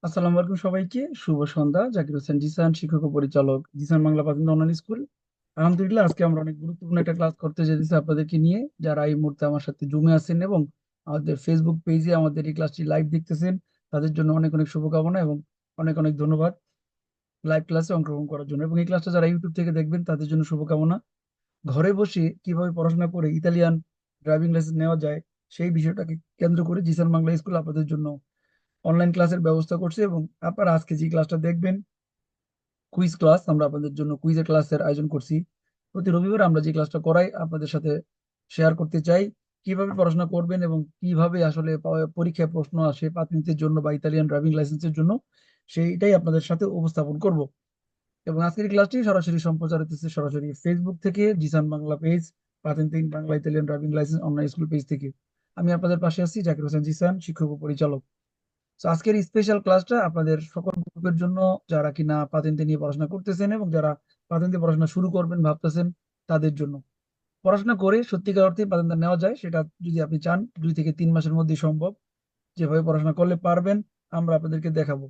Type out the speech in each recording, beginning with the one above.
আসসালামু আলাইকুম সবাইকে। শুভ সন্ধ্যা। জাকির হোসেন জিসান, শিক্ষক ও পরিচালক, জিসান বাংলা প্রাথমিক অনলাইন স্কুল। আলহামদুলিল্লাহ, আজকে আমরা অনেক গুরুত্বপূর্ণ একটা ক্লাস করতে যেতেছি আপনাদেরকে নিয়ে, যারা এই মুহূর্তে আমার সাথে জুমে আছেন এবং আমাদের ফেসবুক পেজে আমাদের এই ক্লাসটি লাইভ দেখতেছেন। তাদের জন্য অনেক অনেক শুভকামনা এবং অনেক অনেক ধন্যবাদ লাইভ ক্লাসে অংশগ্রহণ করার জন্য। এবং এই ক্লাসটা যারা ইউটিউব থেকে দেখবেন তাদের জন্য শুভকামনা। ঘরে বসে কিভাবে পড়াশোনা করে ইতালিয়ান ড্রাইভিং লাইসেন্স নেওয়া যায়, সেই বিষয়টাকে কেন্দ্র করে জিসান বাংলা স্কুল আপনাদের জন্য অনলাইন ক্লাসের ব্যবস্থা করছে। এবং আপনারা আজকে যে ক্লাসটা দেখবেন, কুইজ ক্লাস, আমরা আপনাদের জন্য কুইজের ক্লাসের আয়োজন করছি। প্রতি রবিবার আমরা যে ক্লাসটা করাই আপনাদের সাথে শেয়ার করতে চাই, কিভাবে পড়াশোনা করবেন এবং কিভাবে আসলে পরীক্ষায় প্রশ্ন আসে 5 মিনিটের জন্য বা ইতালিয়ান ড্রাইভিং লাইসেন্সের জন্য, সেইটাই আপনাদের সাথে উপস্থাপন করব। এবং আজকের এই ক্লাসটি সরাসরি সম্প্রচারিত হচ্ছে সরাসরি ফেসবুক থেকে, জিসান বাংলা পেজ, পাতেন তিন Bangla Italian driving licence online school page থেকে। আমি আপনাদের পাশে আছি, জাকির হোসেন জিসান, শিক্ষক ও পরিচালক। তো আজকের স্পেশাল ক্লাসটা আপনাদের সকল গ্রুপের জন্য, যারা কিনা পাতেন্তে নিয়ে পড়াশোনা করতেছেন এবং যারা পাতেন্তে পড়াশোনা শুরু করবেন ভাবতেছেন, তাদের জন্য। পড়াশোনা করে সত্যিকার অর্থে পাতেন্তে নেওয়া যায়, সেটা যদি আপনি চান 2 থেকে 3 মাসের মধ্যে সম্ভব। যেভাবে পড়াশোনা করলে পারবেন, আমরা আপনাদেরকে দেখাবো।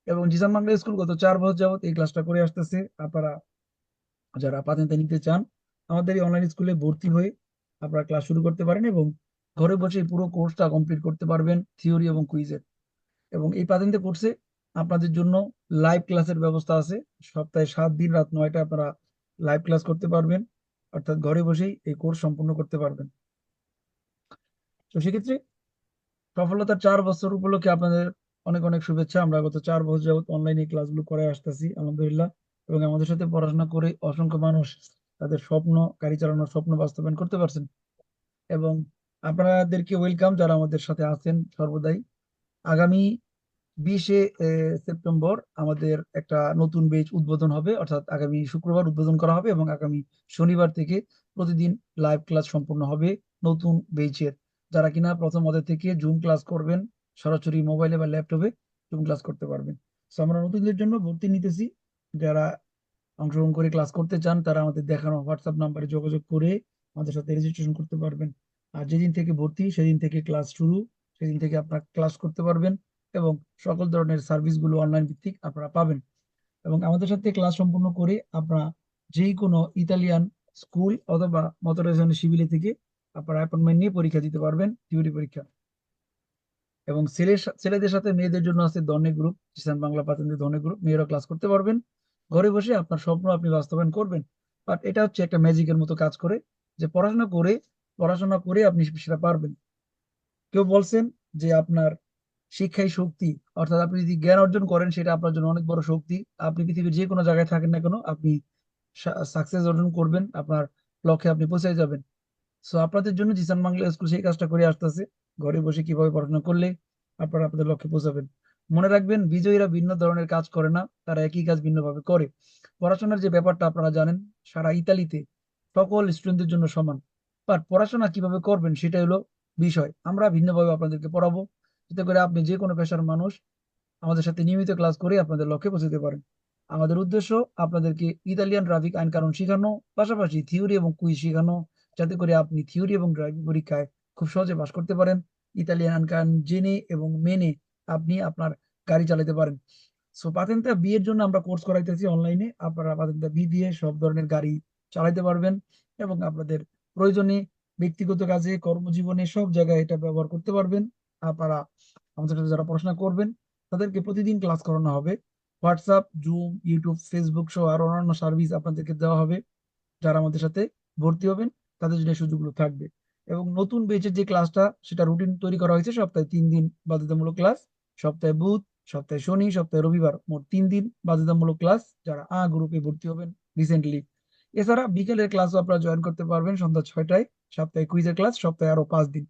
এবং জিসান বাংলা স্কুল গত 4 বছর যাবত এই ক্লাসটা করে আসতেছে। আপনারা যারা পাতেন্তে নিতে চান, আমাদের এই অনলাইন স্কুলে ভর্তি হয়ে আপনারা ক্লাস শুরু করতে পারেন এবং ঘরে বসে পুরো কোর্সটা কমপ্লিট করতে পারবেন, থিওরি এবং কুইজের। এবং এই পাতেন্তে কোর্সে আপনাদের জন্য লাইভ ক্লাসের ব্যবস্থা আছে। সপ্তাহে 7 দিন রাত 9টায় আপনারা লাইভ ক্লাস করতে পারবেন, অর্থাৎ ঘরে বসেই এই কোর্স সম্পূর্ণ করতে পারবেন। তো সেক্ষেত্রে সফলতার 4 বছর উপলক্ষে আপনাদের অনেক অনেক শুভেচ্ছা। আমরা গত 4 বছর যাবত অনলাইনে ক্লাসগুলো করে আসতেছি আলহামদুলিল্লাহ। এবং আমাদের সাথে পড়াশোনা করে অসংখ্য মানুষ তাদের স্বপ্ন, গাড়ি চালানোর স্বপ্ন বাস্তবায়ন করতে পারছেন। এবং আপনাদেরকে ওয়েলকাম যারা আমাদের সাথে আছেন সর্বদাই। আগামী 20শে সেপ্টেম্বর আমাদের একটা নতুন বেচ উদ্বোধন হবে, অর্থাৎ আগামী শুক্রবার উদ্বোধন করা হবে এবং আগামী শনিবার থেকে প্রতিদিন লাইভ ক্লাস সম্পূর্ণ হবে নতুন বেচের। যারা কিনা প্রথম ওদের থেকে জুম ক্লাস করবেন, সরাসরি মোবাইলে বা ল্যাপটপে জুম ক্লাস করতে পারবেন। তো আমরা নতুনদের জন্য ভর্তি নিতেছি। যারা অংশগ্রহণ করে ক্লাস করতে চান তারা আমাদের দেখানো হোয়াটসঅ্যাপ নাম্বারে যোগাযোগ করে আমাদের সাথে রেজিস্ট্রেশন করতে পারবেন। আর যেদিন থেকে ভর্তি সেদিন থেকে ক্লাস শুরু, সেদিন থেকে আপনারা ক্লাস করতে পারবেন এবং সকল ধরনের সার্ভিসগুলো অনলাইন ভিত্তিক আপনারা পাবেন। এবং আমাদের সাথে ক্লাস সম্পূর্ণ করে আপনারা যেই কোনো ইতালিয়ান স্কুল অথবা মতরেশন শিবিরে থেকে আপনারা অ্যাপয়েন্টমেন্ট নিয়ে পরীক্ষা দিতে পারবেন, থিওরি পরীক্ষা। এবং ছেলেদের সাথে মেয়েদের জন্য আছে ধরনের গ্রুপ, কিষান বাংলা প্রাথমিক ধরনের গ্রুপ, মেয়েরা ক্লাস করতে পারবেন। ঘরে বসে আপনার স্বপ্ন আপনি বাস্তবায়ন করবেন। বাট এটা হচ্ছে একটা ম্যাজিকের মতো কাজ করে, যে পড়াশোনা করে আপনি সেটা পারবেন। কেউ বলছেন যে আপনার শিক্ষাই শক্তি, অর্থাৎ আপনি যদি জ্ঞান অর্জন করেন সেটা আপনার জন্য অনেক বড় শক্তি। আপনি পৃথিবীর যে কোনো জায়গায় থাকেন না কেন, আপনি সাকসেস অর্জন করবেন, আপনার লক্ষ্যে আপনি পৌঁছে যাবেন। সো আপনাদের জন্য জিসান বাংলা স্কুল সেই কাজটা করে আসতেছে। ঘরে বসে কিভাবে পড়াশোনা করলে আপনারা আপনাদের লক্ষ্যে পৌঁছাবেন। মনে রাখবেন, বিজয়ীরা ভিন্ন ধরনের কাজ করে না, তারা একই কাজ ভিন্নভাবে করে। পড়াশোনার যে ব্যাপারটা আপনারা জানেন, সারা ইতালিতে সকল স্টুডেন্টদের জন্য সমান। বাট পড়াশোনা কিভাবে করবেন সেটাই হলো বিষয়। আমরা ভিন্নভাবে আপনাদেরকে পড়াবো, যাতে করে আপনি যে কোনো পেশার মানুষ আমাদের সাথে নিয়মিত ক্লাস করে আপনাদের লক্ষ্যে পৌঁছতে পারেন। আমাদের উদ্দেশ্য আপনাদেরকে ইতালিয়ান ট্রাফিক আইন কানুন শেখানো, পাশাপাশি থিওরি এবং কুইজ শেখানো, যাতে করে আপনি থিওরি এবং ড্রাইভিং পরীক্ষায় খুব সহজে পাশ করতে পারেন। ইতালিয়ান আইন কানুন জেনে এবং মেনে আপনি আপনার গাড়ি চালাতে পারেন। সো পাতেন্তা বি এর জন্য আমরা কোর্স করাইতেছি অনলাইনে। আপনারা পাতেন্তা বি দিয়ে সব ধরনের গাড়ি চালাতে পারবেন এবং আপনাদের প্রয়োজনে, ব্যক্তিগত কাজে, কর্মজীবনে সব জায়গায় এটা ব্যবহার করতে পারবেন। আপনারা আমাদের সাথে যারা পড়াশোনা করবেন তাদেরকে প্রতিদিন ক্লাস করানো হবে। হোয়াটসঅ্যাপ, জুম, ইউটিউব, ফেসবুক সহ আরো অন্যান্য সার্ভিস আপনাদেরকে দেওয়া হবে। যারা আমাদের সাথে ভর্তি হবেন তাদের জন্য এই সুযোগগুলো থাকবে। এবং নতুন বেচের যে ক্লাসটা, সেটা রুটিন তৈরি করা হয়েছে। সপ্তাহে 3 দিন বাধ্যতামূলক ক্লাস, সপ্তাহে বুধ, সপ্তাহে শনি, সপ্তাহে রবিবার, মোট 3 দিন বাধ্যতামূলক ক্লাস, যারা গ্রুপে ভর্তি হবেন রিসেন্টলি। এছাড়া বিকেলের ক্লাসও আপনারা জয়েন করতে পারবেন সন্ধ্যা 6টায়। সপ্তাহে কুইজের ক্লাস, সপ্তাহে আরো 5 দিন।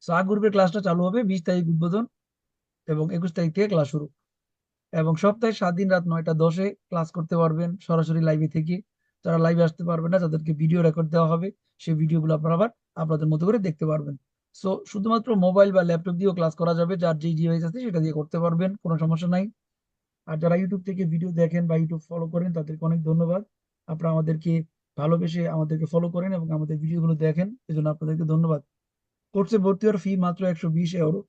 সো গ্রুপের ক্লাসটা চালু হবে 20 তারিখ উদ্বোধন এবং 21 তারিখ থেকে ক্লাস শুরু। এবং সপ্তাহে 7 দিন রাত 9টা 10-এ ক্লাস করতে পারবেন সরাসরি লাইভে থেকে। যারা লাইভে আসতে পারবেন না, তাদেরকে ভিডিও রেকর্ড দেওয়া হবে, সেই ভিডিওগুলো আপনারা আবার আপনাদের মতো করে দেখতে পারবেন। সো শুধুমাত্র মোবাইল বা ল্যাপটপ দিয়েও ক্লাস করা যাবে, যার যে ডিভাইস আছে সেটা দিয়ে করতে পারবেন, কোনো সমস্যা নাই। আর যারা ইউটিউব থেকে ভিডিও দেখেন বা ইউটিউব ফলো করেন তাদেরকে অনেক ধন্যবাদ। আপনারা আমাদেরকে ভালোবেসে আমাদেরকে ফলো করেন এবং আমাদের ভিডিওগুলো দেখেন, এজন্য আপনাদেরকে ধন্যবাদ। কোর্সে ভর্তি হওয়ার ফি মাত্র 120 ইউরো।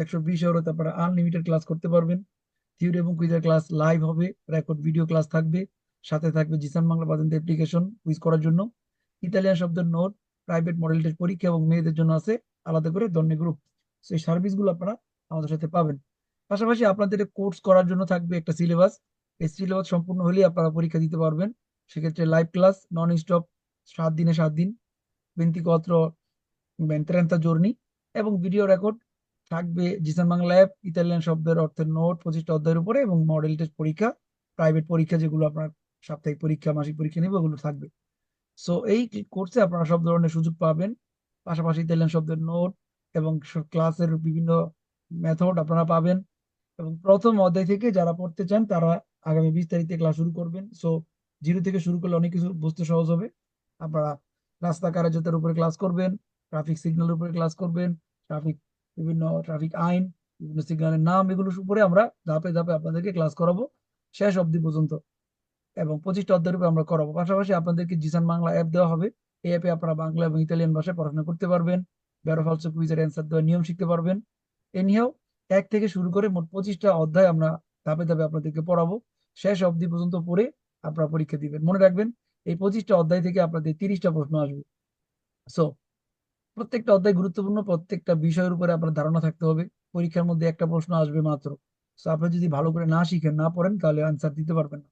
120 আপনারা আনলিমিটেড ক্লাস করতে পারবেন। থিওরি এবং কুইজের ক্লাস লাইভ হবে, রেকর্ড ভিডিও ক্লাস থাকবে, সাথে থাকবে জিসান বাংলা পাতেন্ট অ্যাপ্লিকেশন কুইজ করার জন্য, ইতালিয়ান শব্দের নোট, প্রাইভেট মডেল টেস্ট পরীক্ষা এবং মেয়েদের জন্য আছে আলাদা করে ধন্যে গ্রুপ। সেই সার্ভিসগুলো আপনারা আমাদের সাথে পাবেন। পাশাপাশি আপনাদের কোর্স করার জন্য থাকবে একটা সিলেবাস। এই সিলেবাস সম্পূর্ণ হলেই আপনারা পরীক্ষা দিতে পারবেন। সেক্ষেত্রে লাইভ ক্লাস নন স্টপ 7 দিনে 7 দিন, 24 30 giorni, এবং ভিডিও রেকর্ড থাকবে জিসান বাংলা অ্যাপ, ইতালিয়ান শব্দের অর্থের নোট 25টা অধ্যায়ের উপরে এবং মডেল টেস্ট পরীক্ষা, প্রাইভেট পরীক্ষা যেগুলো আপনার সাপ্তাহিক পরীক্ষা মাসিক পরীক্ষা নেবে ওগুলো থাকবে। সো এই কোর্সে আপনারা সব ধরনের সুযোগ পাবেন। পাশাপাশি ইতালিয়ান শব্দের নোট এবং ক্লাসের বিভিন্ন মেথড আপনারা পাবেন। এবং প্রথম অধ্যায় থেকে যারা পড়তে চান তারা আগামী 20 তারিখে ক্লাস শুরু করবেন। সো 0 থেকে শুরু করলে অনেক কিছু বুঝতে সহজ হবে। আপনারা রাস্তা কার্যতার উপরে ক্লাস করবেন, ট্রাফিক সিগন্যালের উপরে ক্লাস করবেন, বিভিন্ন ট্রাফিক আইন, বিভিন্ন সিগন্যালের নাম, এগুলোর উপরে আমরা ধাপে ধাপে আপনাদেরকে ক্লাস করাবো শেষ অবধি পর্যন্ত, এবং 25টা অধ্যায়ের উপরে আমরা করাবো। পাশাপাশি আপনাদেরকে জিসান বাংলা অ্যাপ দেওয়া হবে। এই অ্যাপে আপনারা বাংলা এবং ইতালিয়ান ভাষায় পড়াশোনা করতে পারবেন, ভেরো ফালসো কুইজের অ্যান্সার দেওয়ার নিয়ম শিখতে পারবেন। এনিহাও 1 থেকে শুরু করে মোট 25টা অধ্যায় আমরা ধাপে ধাপে আপনাদেরকে পড়াবো। শেষ অবধি পর্যন্ত পড়ে আপনারা পরীক্ষা দিবেন। মনে রাখবেন, এই 25টা অধ্যায় থেকে আপনাদের 30টা প্রশ্ন আসবে। সো প্রত্যেকটা অধ্যায় গুরুত্বপূর্ণ, প্রত্যেকটা বিষয়ের উপরে আপনার ধারণা থাকতে হবে। পরীক্ষার মধ্যে একটা প্রশ্ন আসবে মাত্র। সো আপনি যদি ভালো করে না শিখেন, না পড়েন, তাহলে আনসার দিতে পারবেন না।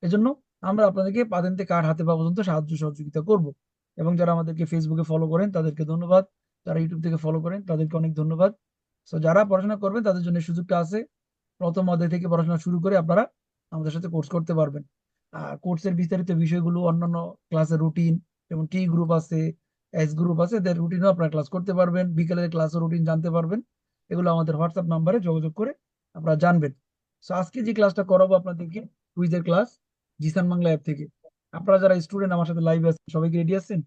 এজন্য আমরা আপনাদেরকে পাতেন্তে কার্ড হাতে পাওয়া পর্যন্ত সাহায্য সহযোগিতা করব। এবং যারা আমাদেরকে ফেসবুকে ফলো করেন তাদেরকে ধন্যবাদ, যারা ইউটিউব থেকে ফলো করেন তাদেরকে অনেক ধন্যবাদ। সো যারা পড়াশোনা করবেন তাদের জন্য এই সুযোগটা আছে, প্রথম অধ্যায় থেকে পড়াশোনা শুরু করে আপনারা আমাদের সাথে কোর্স করতে পারবেন। আর কোর্সের বিস্তারিত বিষয়গুলো অন্যান্য ক্লাসের রুটিন, যেমন টি গ্রুপ আছে, এস গ্রুপ আছে, এদের রুটিনও আপনারা ক্লাস করতে পারবেন, বিকেলের ক্লাসের রুটিন জানতে পারবেন। এগুলো আমাদের হোয়াটসঅ্যাপ নাম্বারে যোগাযোগ করে আপনারা জানবেন। সো আজকে যে ক্লাসটা করাবো আপনাদেরকে, কুইজের ক্লাস, জিসান বাংলা অ্যাপ থেকে। আপনারা যারা স্টুডেন্ট আমার সাথে লাইভ আছেন, সবাই কি রেডি আছেন?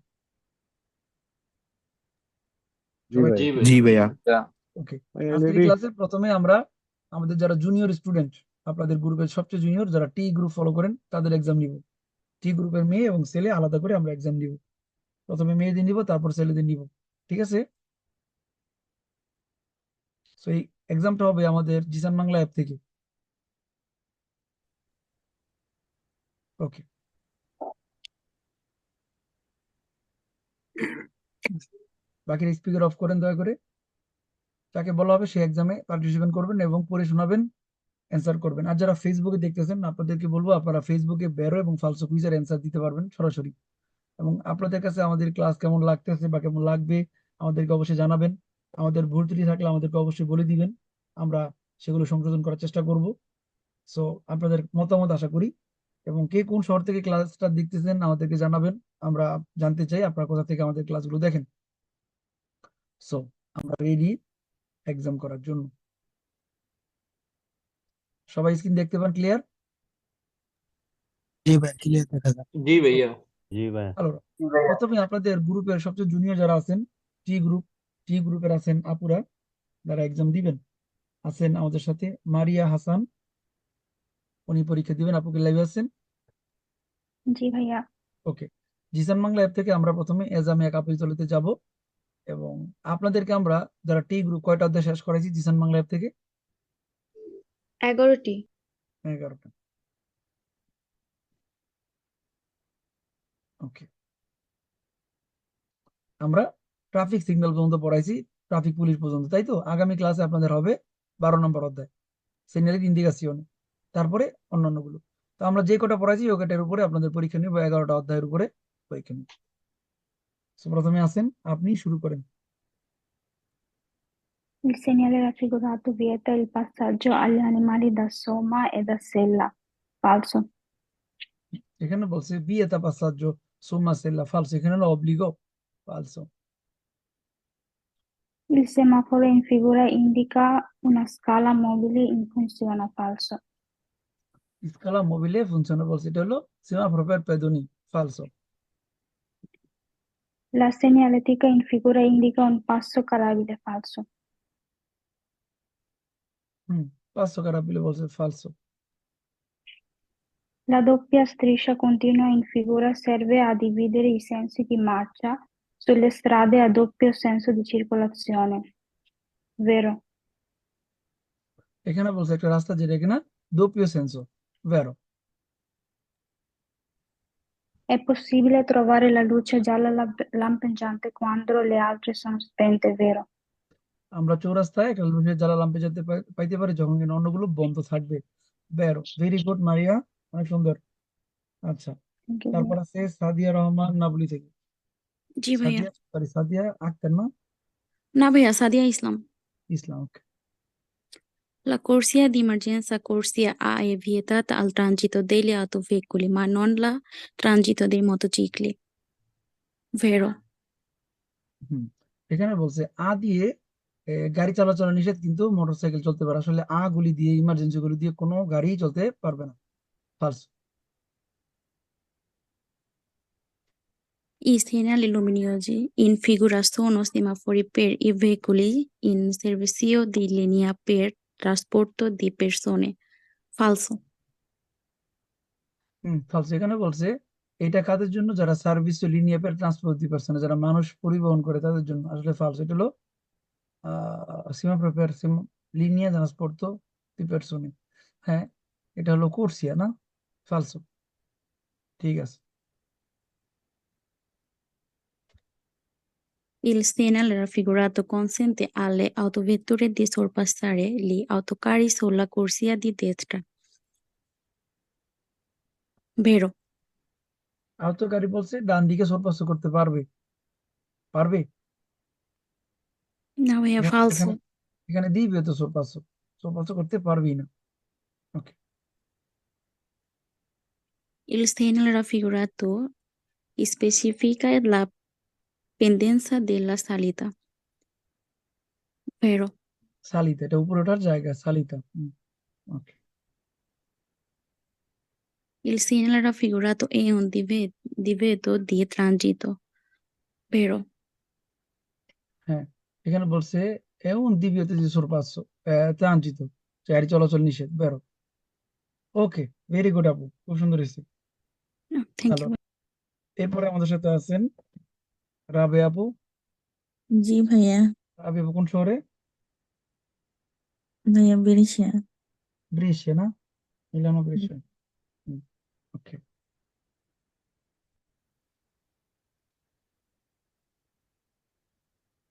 জি সবাই ভাই। জি জি ভাইয়া। ভাইয়া। ওকে। ভাইয়া আজকের রেডি। ক্লাসে প্রথমে আমরা আমাদের যারা জুনিয়র স্টুডেন্ট, আপনাদের গ্রুপের সবচেয়ে জুনিয়র যারা টি গ্রুপ ফলো করেন তাদের এক্সাম নিব। টি গ্রুপের মেয়ে এবং ছেলে আলাদা করে আমরা এক্সাম নিব। প্রথমে মেয়েদের নিব, তারপর ছেলেদের নিব। ঠিক আছে? সো এই এক্সামটা হবে আমাদের জিসান বাংলা অ্যাপ থেকে। ওকে। বাকির স্পিকার অফ করেন দয়া করে। যাকে বলা হবে সে এক্সামে পার্টিসিপেট করবেন এবং পড়ে শোনাবেন, অ্যান্সার করবেন। আর যারা ফেসবুকে দেখতেছেন আপনাদেরকে বলবো আপনারা ফেসবুকে বেরো এবং ফালসো কুইজের অ্যান্সার দিতে পারবেন সরাসরি। এবং আপনাদের কাছে আমাদের ক্লাস কেমন লাগতেছে বা কেমন লাগবে আমাদেরকে অবশ্যই জানাবেন। আমাদের ভুল ত্রুটি থাকলে আমাদেরকে অবশ্যই বলে দিবেন, আমরা সেগুলো সংশোধন করার চেষ্টা করব। সো আপনাদের মতামত আশা করি। এবং কে কোন শহর থেকে ক্লাসটা দেখতেছেন আমাদেরকে জানাবেন, আমরা জানতে চাই আপনারা কোথা থেকে আমাদের ক্লাসগুলো দেখেন। সো আমরা রেডি এক্সাম করার জন্য। সবাই স্ক্রিন দেখতে পান ক্লিয়ার? জি ভাই, ক্লিয়ার দেখা যায়। জি ভাইয়া। জি ভাইয়া। হ্যালো। প্রথমে আপনাদের গ্রুপের সবচেয়ে জুনিয়র যারা আছেন, টি গ্রুপ, টি গ্রুপের আছেন আপুরা যারা এক্সাম দিবেন, আছেন আমাদের সাথে মারিয়া হাসান, উনি পরীক্ষা দিবেন। আপুকে লাইভে আছেন? জি ভাইয়া। ওকে। জিসান বাংলা অ্যাপ থেকে আমরা প্রথমে এজামে এক আপিলতলিতে যাব, এবং আপনাদেরকে আমরা যারা টি গ্রুপ কয়টা অধ্যায় শেষ করাইছি জিসান বাংলা অ্যাপ থেকে? 11টি। 11টা। ওকে। আমরা ট্রাফিক সিগন্যাল পর্যন্ত পড়াইছি, ট্রাফিক পুলিশ পর্যন্ত, তাই তো? আগামী ক্লাসে আপনাদের হবে 12 নম্বর অধ্যায়, সেনারি ইন্ডিকেশন, তারপরে অন্যান্যগুলো। তো আমরা যে কটা পড়াইছি ওই কটার উপরে আপনাদের পরীক্ষা নিব, 11টা অধ্যায়ের উপরে পরীক্ষা নিব। প্রথমে আসেন, আপনি শুরু করেন। Il segnale raffigurato vieta il passaggio agli animali da soma e da sella. Falso. এখানে বলছে vieta passaggio somma sella, falso। এখানে হলো obbligo, falso। Il semaforo in figura indica una scala mobile in funzione. Falso. scala mobile funziona বলছে, এটা হলো semaforo per pedoni, falso। La segnaletica in figura indica un passo carabile. Falso. passo carabile বলছে, falso। La doppia striscia continua in figura serve a dividere i sensi di marcia sulle strade a doppio senso di circolazione. Vero. এখানে বলছে একটা রাস্তা যেটা কিনা doppio senso, vero? È possibile trovare la luce gialla lampeggiante quando le altre sono spente, vero? আমরা চৌরাস্তায় একটা লুচের জ্বালা লাম্পে যেতে পাইতে পারি যখন কিনা অন্যগুলো বন্ধ থাকবে। বেরো, ভেরি গুড মারিয়া, অনেক সুন্দর। আচ্ছা, Anche তারপর vero. আছে সাদিয়া রহমান নাবলি থেকে। জি ভাইয়া। সাদিয়া, সরি, সাদিয়া আক্তার না, না ভাইয়া, সাদিয়া ইসলাম। ইসলাম, ওকে। La corsia di emergenza corsia ha è vietata al transito degli autoveicoli, ma non la transito dei motocicli. Vero. হুম, এখানে বলছে আ দিয়ে গাড়ি চলাচল নিষেধ, কিন্তু মোটরসাইকেল চলতে পারে। আসলে আ গুলি দিয়ে, ইমার্জেন্সি গুলি দিয়ে কোনো গাড়ি চলতে পারবে না। ফালস। I segnali luminosi in figura sono semafori per i veicoli in servizio di linea per trasporto di persone. Falso. ফালস। এখানে বলছে এটা কাদের জন্য? যারা সার্ভিস লিনিয়া পের ট্রান্সপোর্ট দি পারসন, যারা মানুষ পরিবহন করে তাদের জন্য। আসলে ফালস, এটা হলো সিমা প্রপার লিনিয়া ট্রান্সপোর্ট দি পারসনে। হ্যাঁ, এটা হলো কোর্সিয়া না, ফালসো। ঠিক আছে। Il segnale raffigurato consente alle autovetture di sorpassare gli autocarri sulla corsia di destra. Vero. আহত গাড়ি বলছে ডান দিকে সোরপাস করতে পারবে। পারবে। না ভাইয়া, এখানে falso. এখানে এখানে দিবে তো সোরপাস, সোরপাস করতে পারবি না। ওকে। Il segnale raffigurato specifica la pendenza della salita. Vero. সালিতা, এটা উপরে ওঠার জায়গা, সালিতা। ওকে। Il segnale raffigurato è un divieto di transito. Vero. হ্যাঁ, এখানে বলছে এমন দিবিতে যে সোরপাস ট্রানজিত, গাড়ি চলাচল নিষেধ। বেরো। ওকে, ভেরি গুড আপু, খুব সুন্দর হয়েছে। Thank hello, you. এরপরে আমাদের সাথে আছেন রাবে আপু। জি ভাইয়া। রাবে আপু কোন শহরে? ভাইয়া বেরিশা। বৃষ্যে না, মিলানো বৃষ্যে। ওকে।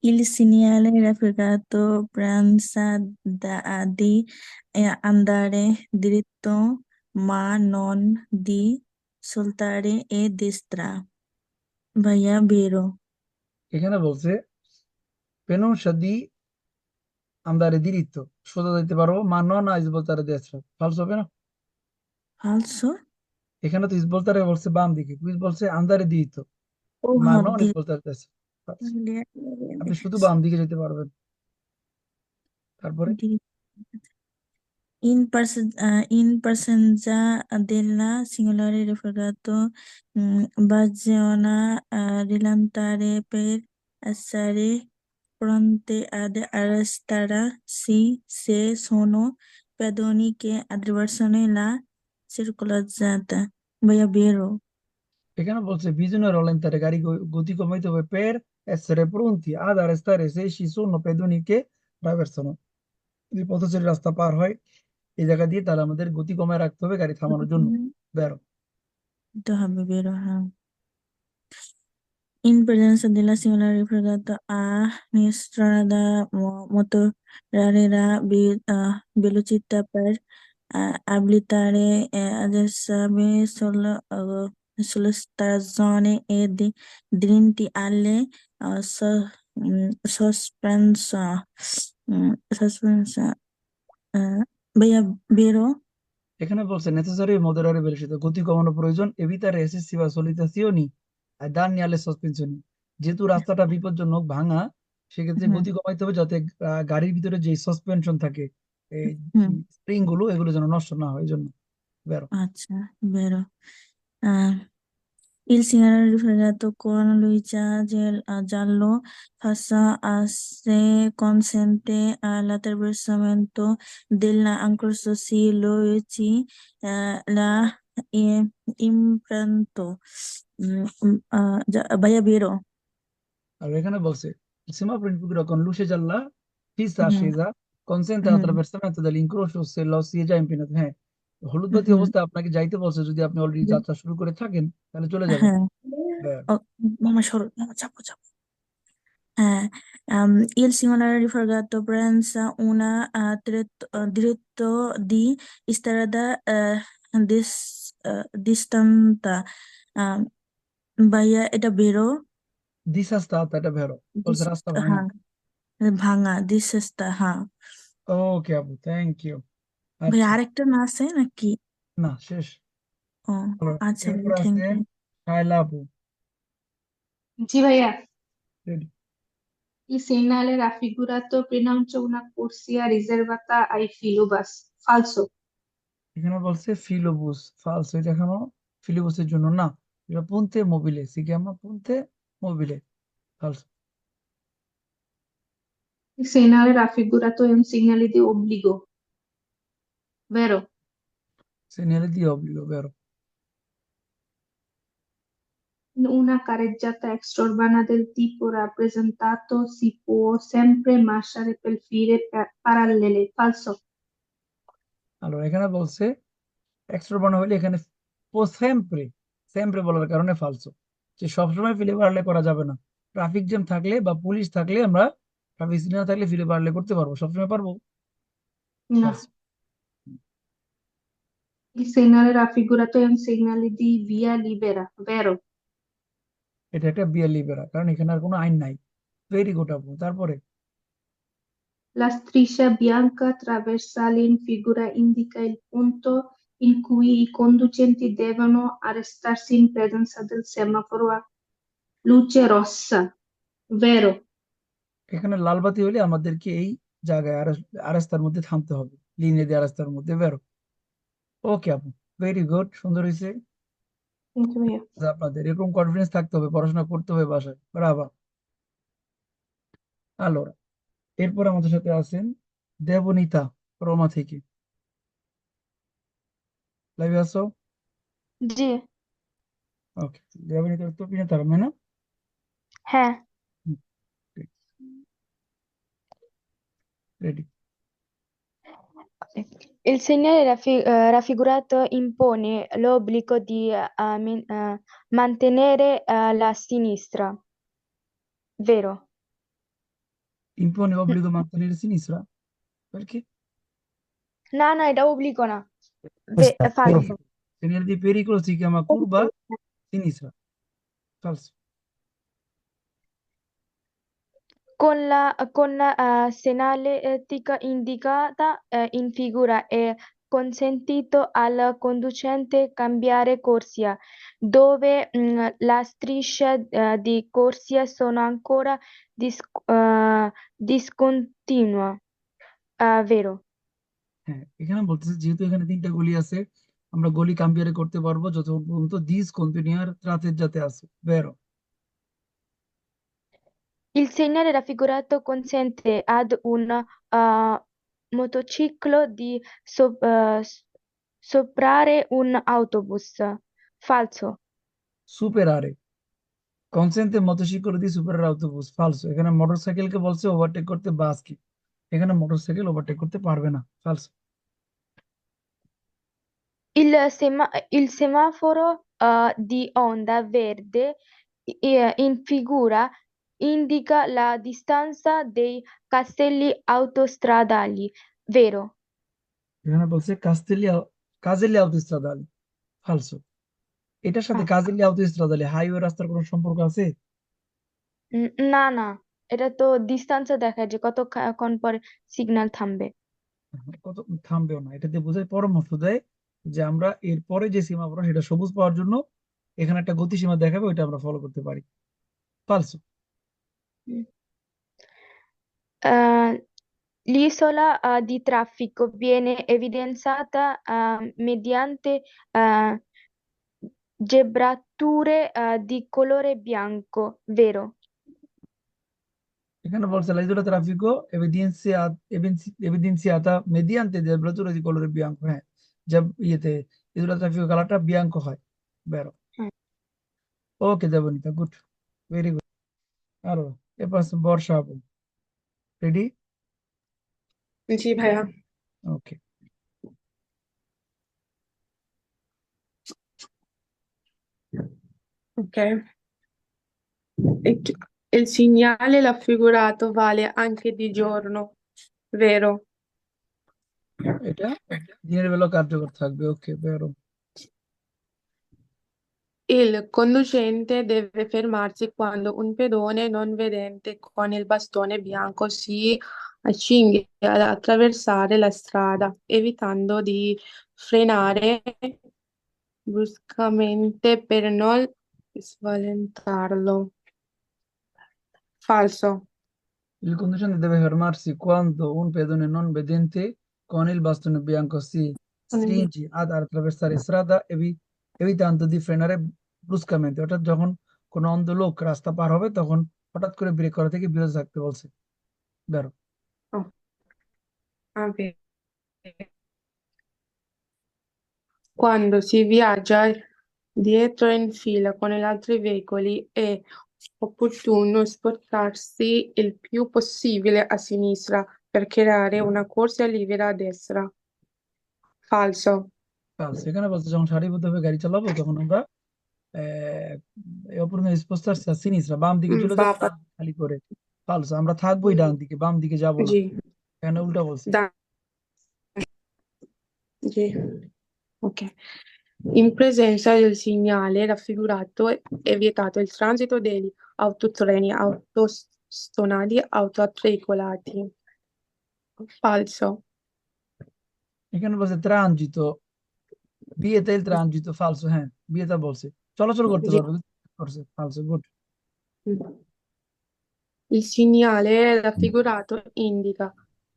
Il segnale raffigurato pensa di andare dritto ma non di soltare e destra. ভাইয়া বেরো। এখানে বলছে পেনুসা দি আন্দারে দিরিত্ব, সোজা যাইতে পারবো, মা নন ইসবলতারে দেশরা। ফালস হবে না? ফালসো। এখানে তো ইসবলতারে বলছে বাম দিকে, কুইজ বলছে আন্দারে দিরিত্ব, ও মা হ্যাঁ নন ইসবলতারে দেশরা। ফালস। আপনি শুধু বাম দিকে যেতে পারবেন। তারপরে In presenza della singolare raffigurato bisogna rilentare per essere pronti ad arrestare se sono pedoni che attraversano la circolata. ভাইয়া বেরো। এখানে বলছে বিজুনে রলেন্তারে, গাড়ি গতি কমাইতে হবে, পের এসরে প্রন্তি আদ আরেস্তারে সে শিশু পেদুনিকে ট্রাভার্সানো। যদি পথচারী রাস্তা পার হয় এই জায়গা দিয়ে, তাহলে আমাদের গতি কমায় রাখতে হবে গাড়ি থামানোর জন্য। বেরো। তো হবে বেরো, হ্যাঁ। In presenza della singola rifiutato a strada motorare velocità per abilitare adesso sulle stazioni e diritti alle sospensa. Sospensa. ভাইয়া বেরো। এখানে বলছে নেসেসারি মডারারে বেলশিত, গতি কমানো প্রয়োজন, এভিতারে এসেসিভা সলিতাসিওনি আর দান নিয়ালে সাসপেনশনি। যেহেতু রাস্তাটা বিপজ্জনক, ভাঙা, সেক্ষেত্রে হুম গতি কমাইতে হবে যাতে গাড়ির ভিতরে যে সাসপেনশন থাকে, এই হুম স্প্রিং গুলো, এগুলো যেন নষ্ট না হয়, এই জন্য। বেরো। আচ্ছা বেরো। Il signore riflettato con Luisa Giallo passa a se consente l'attraversamento dell'ancorso si Luigi la imprento. ভাইয়া বেরো। আর এখানে বলছে সিমা প্রিন্ট con luce gialla fissa হুম accesa consente হুম attraversamento dell'incrocio se lo si è già impegnato হ্যাঁ হলুদ বাতি হুম অবস্থায় আপনাকে যাইতে বলছে যদি আপনি অলরেডি যাত্রা শুরু করে থাকেন তাহলে চলে যাবেন হ্যাঁ Vero. ও, মামা সরো মামা চাপো চাপো হ্যাঁ il singolare rifergato prensa una diritto di strada distanta ভাইয়া এটা বেরো disastata এটা ভেরো বলছে রাস্তা ভাঙা হ্যাঁ ভাঙা দিসেস্তা হ্যাঁ ওকে আপু থ্যাংক ইউ ভাইয়া আচ্ছা আরেকটা না আছে নাকি না শেষ ও ভালো। আচ্ছা এরপর ভাইয়া থ্যাংক আছে ইউ শায়লা আপু জি ভাইয়া, Ready? il segnale raffigurato preannuncia una corsia riservata ai filobus. Falso. এখানে বলছে ফিলোবুস ফালস এটা এখানে ফিলোবুসের জন্য না এটা পুনতে মোবিলে সিকিয়ামা পুনতে মোবিলে ফালস Il segnale raffigurato è un segnale di obbligo, vero? segnale di obbligo vero In una carreggiata extraurbana del tipo rappresentato si può sempre marciare per file parallele. Falso. allora এখানে বলছে extra বানা হলে এখানে সেমপ্রে সেমপ্রে বলার কারণে ফালসো যে সবসময় ফিলে পারলে করা যাবে না ট্রাফিক জ্যাম থাকলে বা পুলিশ থাকলে আমরা ট্রাফিক সিগন্যাল থাকলে ফিলে পারলে করতে পারবো সবসময় পারবো No. ফালসো Il segnale raffigurato è un segnale di via libera, vero? এটা একটা বিয়ার লিবেরা কারণ এখানে আর কোনো আইন নাই ভেরি গুড আপু তারপরে La striscia bianca trasversale in figura indica il punto in cui i conducenti devono arrestarsi in presenza del semaforo a luce rossa, vero? এখানে লাল বাতি হলে আমাদেরকে এই জায়গায় আরাস্তার মধ্যে থামতে হবে লিনিয়ে দিয়ে আরাস্তার মধ্যে বেরো ওকে আপু ভেরি গুড সুন্দর হয়েছে Thank you, ভাইয়া। আপনাদের এরকম কনফিডেন্স থাকতে হবে পড়াশোনা করতে হবে বাসায় ব্রাভো আলোরা এরপর আমাদের সাথে আছেন দেবনীতা রমা থেকে লাইভে আসো জি ওকে দেবনীতা তো পিনে তার না হ্যাঁ ready il segnale raffigurato impone l'obbligo di mantenere la sinistra, vero? impone obbligo mantenere sinistra perché No, no, è da obbligo, no. questa Falso. segnale di pericolo si chiama curva sinistra falso Con la segnaletica indicata in figura è consentito al conducente cambiare corsia, dove la striscia di corsia sono ancora discontinua, vero? হ্যাঁ এখানে বলতেছে যেহেতু এখানে তিনটা গলি আছে আমরা গলি কাম্বিয়ারে করতে পারবো যতক্ষণ পর্যন্ত দিস কন্টিনিউয়ার রাতের যাতে আছে বেরো Il segnale raffigurato consente ad un motociclo di soprare un autobus. Falso. সুপেরারে কনসেন্টে মোটরসাইকেল দিয়ে সুপার আউটোবুস ফালসো এখানে মোটরসাইকেলকে বলছে ওভারটেক করতে বাসকে এখানে মোটরসাইকেল ওভারটেক করতে পারবে না ফালসো Il semaforo di onda verde in figura indica la distanza dei caselli autostradali, vero? এখানে বলছে কাজেলি আউতোস্ট্রাদালি ফালসো এটার সাথে Ah, কাজেলি আউতোস্ট্রাদালি হাইওয়ে রাস্তার কোনো সম্পর্ক আছে না না এটা তো ডিস্টেন্সে দেখায় যে কতক্ষণ পরে সিগন্যাল থামবে। কত থামবেও না এটা দিয়ে বোঝায় পরামর্শ দেয় যে আমরা এর পরে যে সীমা পড়া সেটা সবুজ পাওয়ার জন্য এখানে একটা গতিসীমা দেখাবে ওইটা আমরা ফলো করতে পারি ফালসো Mm. Eh, L'isola di traffico viene evidenziata mediante gebrature di colore bianco, vero? এখানে বলছে la isola traffico evidenziata mediante debratura di colore bianco হ্যাঁ যা ইয়েতে isola traffico কালারটা বিয়াঙ্কো হয় বেরো হুম। ওকে দেবনিতা গুড ভেরি গুড আরো এরপর আছে বর্ষা আপু রেডি জি ভাইয়া। ওকে। Ok. E il segnale raffigurato vale anche di giorno, vero? এটা দিনের বেলা কার্যকর থাকবে। ওকে, বেরো। Il conducente deve fermarsi quando un pedone non vedente con il bastone bianco si accinge ad attraversare la strada, evitando di frenare bruscamente per non spaventarlo. Falso. Il conducente deve fermarsi quando un pedone non vedente con il bastone bianco si stringe ad attraversare strada evitando di frenare bruscamente। অর্থাৎ যখন কোনো অন্ধ লোক রাস্তা পার হবে তখন হঠাৎ করে ব্রেক করা থেকে বিরত থাকতে বলছে। বেরো। Oh, vabbè. Quando si viaggia dietro in fila con gli altri veicoli è opportuno spostarsi il più possibile a sinistra per creare una corsia libera a destra. Falso. falso। এখানে বলছে যখন সারিবদ্ধভাবে গাড়ি চালাবো তখন আমরা opportuno spostarsi a sinistra, বাম দিকে চলে যাবো, Papa. ডান দিকে খালি করে। falso। আমরা থাকবোই ডান দিকে, বাম দিকে যাবো না। G. এখানে উল্টা বলছে। G. Ok. In presenza del segnale raffigurato è vietato il transito degli autotreni, autostradali, autoattraicolati. Falso. এখানে বলছে ট্রানজিত, বিয়েতে ট্রানজিত। ফালসো। হ্যাঁ, বিয়েটা বলছে চলাচল করতে G. পারবে, করছে। ফালসো। Good. Il segnale raffigurato indica,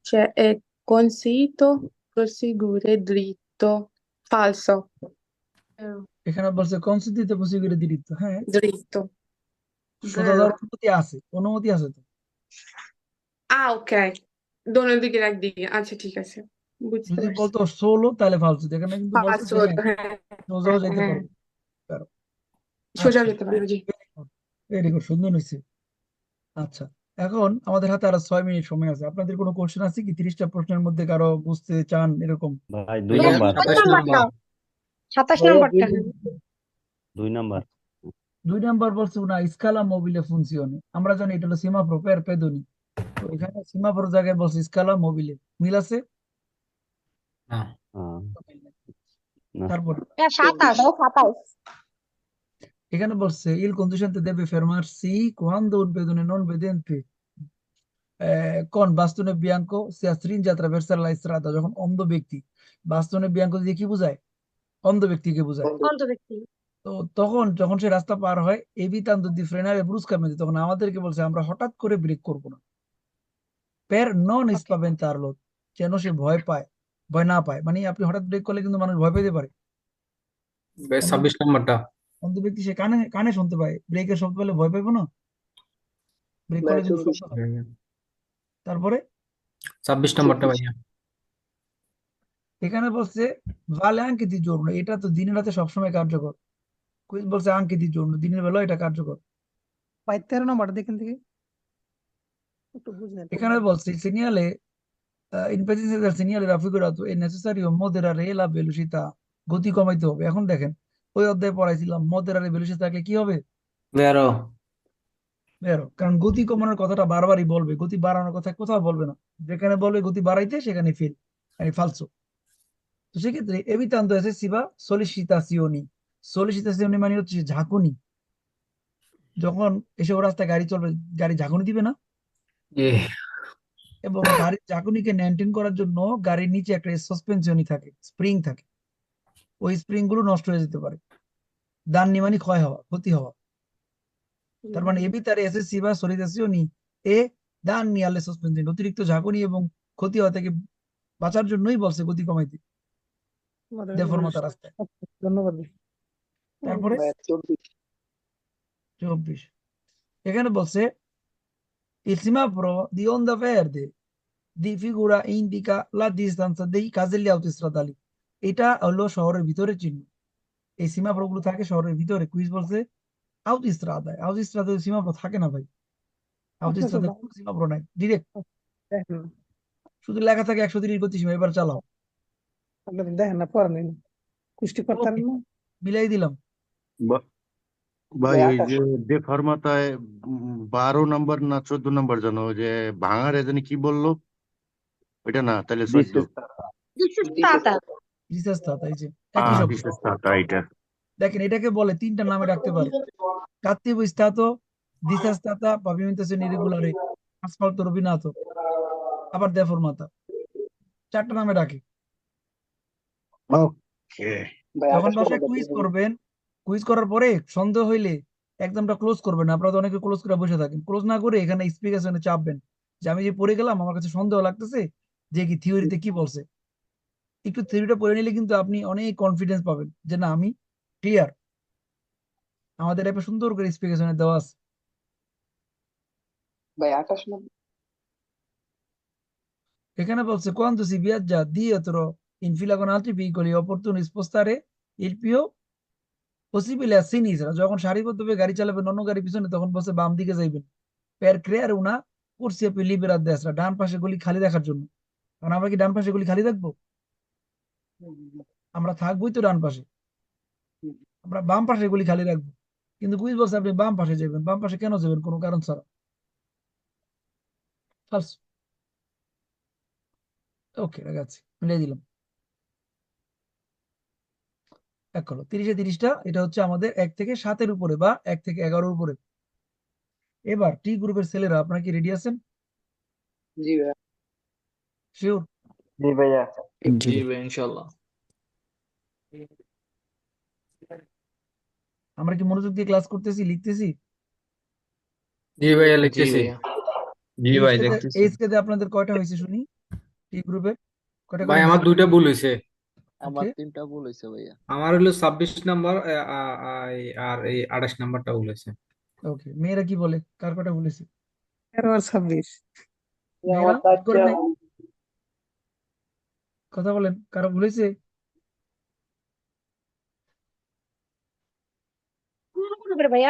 cioè è consentito proseguire dritto. Falso. এখানে বলছে কনসিদিতে প্রসিকিউটর দিরিত্ব। হ্যাঁ, Dritto. সোজা যাওয়ার অনুমতি আছে, অনুমতি আছে তো। Ah, ok. Dono di gradi. আচ্ছা ঠিক আছে, বুঝতে যদি পারছি। বলতো সোলো তাহলে ফালসো। এখানে কিন্তু বলছে যে পাসওয়ার্ড, হ্যাঁ, হ্যাঁ সোজাও যেতে হ্যাঁ, পারবে। পারো। সোজা আচ্ছা, যেতে পারো, জি। ভেরি গুড, সুন্দর হয়েছে। আচ্ছা, এখন আমাদের হাতে আরো 6 মিনিট সময় আছে। আপনাদের কোনো কোশ্চেন আছে কি? 30টা প্রশ্নের মধ্যে কারো বুঝতে চান এরকম? ভাই 2 ভাইয়া নাম্বার 27 নাম্বার 27 ভাইয়া, নাম্বারটা। 2 নাম্বার 2 নাম্বার বলছে una scala mobile funzione। আমরা জানি এটা হলো সিমাফোর পের পেদনি। তো এখানে সিমাফোর জায়গায় বলছে স্কালা মোবিলে। মিল আছে? না হ্যাঁ না তারপর 27। এখানে বলছে il conducente deve fermarsi quando un pedone non vedente con bastone bianco si stringe a attraversare la strada। যখন অন্ধ ব্যক্তি, বাস্তনে বিয়াঙ্কো দিয়ে কি বোঝায়? অন্ধ ব্যক্তিকে বোঝায়। অন্ত ব্যক্তি। তো তখন যখন সে রাস্তা পার হয় evitando di frenare bruscamente, তখন আমাদেরকে বলছে আমরা হঠাৎ করে ব্রেক করব না। per non spaventarlo, যেন সে ভয় পায়, ভয় না পায়। মানে আপনি হঠাৎ ব্রেক করলে কিন্তু মানুষ ভয় পেতে পারে। ভাই অন্ধ 26 নাম্বারটা অন্ধ ব্যক্তি সে কানে কানে শুনতে পায়, ব্রেকের শব্দ পেলে ভয় পাইবো না? ব্রেক করলে কিন্তু শব্দ হয়। ভাইয়া। তারপরে 26 নাম্বারটা ভাইয়া। এখানে বলছে ভালে আঙ্কে দি জন্য, এটা তো দিনের রাতে সবসময় কার্যকর। কুইজ বলছে আঙ্কে দি জন্য, দিনের বেলা এটা কার্যকর। 13 নম্বর দেখেন থেকে একটু বুঝলেন। এখানে বলছে সিনিয়ালে in presenza del segnale raffigurato è necessario moderare la velocità, গতি কমাইতে হবে। এখন দেখেন, ওই অধ্যায়ে পড়াইছিলাম moderare velocità থাকলে কি হবে? বেরো বেরো। কারণ গতি কমানোর কথাটা বারবারই বলবে, গতি বাড়ানোর কথা কোথাও বলবে না। যেখানে বলবে গতি বাড়াইতে সেখানে ফেল, মানে ফালসো। তো সেক্ষেত্রে evitando eccessiva sollecitazioni, sollecitazioni মানে হচ্ছে ঝাঁকুনি। যখন এসব রাস্তায় গাড়ি চলবে, গাড়ি ঝাঁকুনি দিবে না? এ এবং গাড়ির ঝাঁকুনিকে মেনটেন করার জন্য গাড়ির নিচে একটা সাসপেনশনই থাকে, স্প্রিং থাকে। ওই স্প্রিং গুলো নষ্ট হয়ে যেতে পারে। দান্নি মানে ক্ষয় হওয়া, ক্ষতি হওয়া। তার মানে evitare eccessiva sollecitazioni e danni alle sospensioni, অতিরিক্ত ঝাঁকুনি এবং ক্ষতি হওয়া থেকে বাঁচার জন্যই বলছে গতি কমাইতে দেফরমাতা রাস্তায়। ধন্যবাদ। তারপরে 24 এখানে বলছে il semaforo di onda verde di figura indica la distanza dei caselli autostradali। এটা হলো শহরের ভিতরে চিহ্ন। এই সীমাফোর গুলো থাকে শহরের ভিতরে। কুইজ বলছে আউটস্ট্রাদায়, আউটস্ট্রাদায় সীমাফোর থাকে না ভাই। আউটস্ট্রাদায় কোনো সীমাফোর নাই, ডিরেক্ট শুধু লেখা থাকে 130 গতিসীমা, এবার চালাও। আপনাদের দেখেন না, পড়া নেই, কুষ্টি করতে ওকে, না। মিলাই দিলাম। ভাই ওই যে ফরমাতায় 12 নম্বর না 14 নম্বর জানো, ওই যে ভাঙার এজন্য কি বললো, ওইটা না তাহলে 14। রিসার্চ তাই যে একই শব্দ। বিশেষ এটা। দেখেন এটাকে বলে, তিনটা নামে ডাকতে পারে: cattivo stato, disastata, pavimentazione irregolare, asfalto rovinato, আবার deformata। 4টা নামে ডাকে। ওকে। যখন বাসায় কুইজ করবেন, কুইজ করার পরে সন্দেহ হইলে একদমটা ক্লোজ করবেন না। আপনারা তো অনেকে ক্লোজ করে বসে থাকেন, ক্লোজ না করে এখানে স্পিকারে চাপবেন যে আমি যে পড়ে গেলাম, আমার কাছে সন্দেহ লাগতেছে যে কি থিওরিতে কি বলছে। একটু থিওরিটা পড়ে নিলে কিন্তু আপনি অনেক কনফিডেন্স পাবেন যে না, আমি ক্লিয়ার। আমাদের অ্যাপে সুন্দর করে স্পিকেশনে দেওয়া আছে। এখানে বলছে quando si viaggia dietro in fila con altri veicoli è opportuno spostare il più possibile a sinistra। যখন সারিবদ্ধভাবে গাড়ি চালাবেন অন্য গাড়ি পিছনে, তখন বলছে বাম দিকে যাইবেন। per creare una corsia più libera a destra, ডান পাশে গলি খালি রাখার জন্য। কারণ আমরা কি ডান পাশে গলি খালি রাখবো? আমরা থাকবোই তো ডান পাশে, আমরা বাম পাশে গলি খালি রাখবো। কিন্তু কুইজ বলছে আপনি বাম পাশে যাবেন। বাম পাশে কেন যাবেন কোনো কারণ ছাড়া? ফালস। ওকে, রাখাচ্ছি, মিলিয়ে দিলাম। এক হলো 30-এ 30টা, এটা হচ্ছে আমাদের 1 থেকে 7-এর উপরে বা 1 থেকে 11-এর উপরে। এবার টি গ্রুপের ছেলেরা, আপনারা কি রেডি আছেন? জি ভাইয়া। শিওর? জি ভাইয়া। জি ভাই ইনশাল্লাহ। আমরা কি মনোযোগ দিয়ে ক্লাস করতেছি, লিখতেছি? জি ভাইয়া জি লিখতেছি। ভাইয়া। জি এই ভাই স্কেলে দেখতেছি। এই স্কেলে আপনাদের কয়টা হয়েছে শুনি? টি গ্রুপে কয়টা ভাই করে আমার হয়েছে? 2টা ভুল হয়েছে। আমার ওকে, 3টা ভুল হয়েছে ভাইয়া। আমার হলো 26 নাম্বার আর এই 28 নাম্বারটা ভুল হয়েছে। ওকে। মেয়েরা কি বলে, কার কয়টা বলেছে? 13 আর 26। মেয়েরা ভুল করে নাই? কথা বলেন, কারো ভুল হয়েছে? ভাই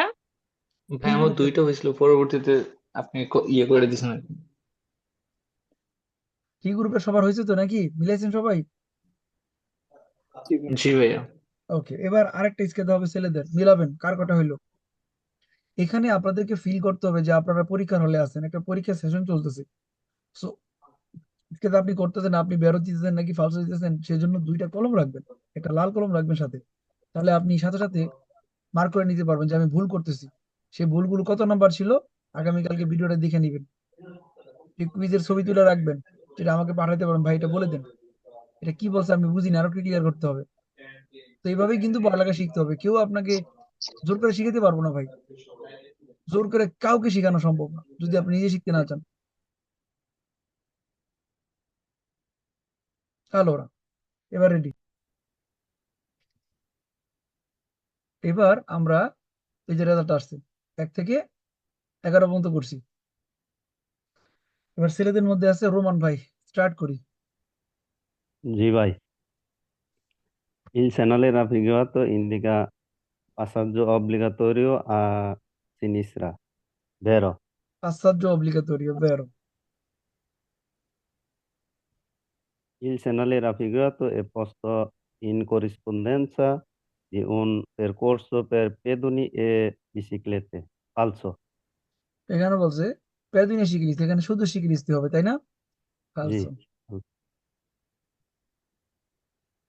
টি আমার গ্রুপের 2টা হয়েছিল, পরবর্তীতে আপনি ইয়ে করে দিয়েছেন আর কি। টি গ্রুপের সবার হয়েছে তো নাকি? মিলাইছেন সবাই? জি ভাইয়া। ওকে, এবার আরেকটা স্কেল হবে ছেলেদের, মিলাবেন কার কটা হইলো। এখানে আপনাদেরকে ফিল করতে হবে যে আপনারা পরীক্ষার হলে আছেন, একটা পরীক্ষার সেশন চলতেছে। সো স্কেল আপনি করতেছেন, আপনি বেরো দিতেছেন নাকি ফালসো দিতেছেন, সেজন্য 2টা কলম রাখবেন, একটা লাল কলম রাখবেন সাথে। তাহলে আপনি সাথে সাথে মার্ক করে নিতে পারবেন যে আমি ভুল করতেছি। সেই ভুলগুলো কত নাম্বার ছিল আগামীকালকে ভিডিওটা দেখে নিবেন। কুইজের ছবি তুলে রাখবেন, যেটা আমাকে পাঠাতে পারেন, ভাই এটা বলে দেন, এটা কি বলছে আমি বুঝিনি, আরো ক্লিয়ার করতে হবে। তো এইভাবেই কিন্তু পড়ালেখা শিখতে হবে। কেউ আপনাকে জোর করে শিখাতে পারবো না ভাই, জোর করে কাউকে শেখানো সম্ভব না যদি আপনি নিজে শিখতে না চান। হ্যালো, ওরা এবার রেডি। এবার আমরা এই যে রেজাল্ট আসছে 1 থেকে 11 পর্যন্ত করছি। এবার ছেলেদের মধ্যে আছে রোমান ভাই, স্টার্ট করি। জি ভাই। Il segnale raffigurato indica passaggio obbligatorio a sinistra, vero? Passaggio obbligatorio, vero? Il segnale raffigurato è posto in corrispondenza di un percorso per pedoni e biciclette, falso? এখানে বলছে পেদিনে শিখিলিস, এখানে শুধু শিখিলিসতে হবে, তাই না? Sì. ফালসো।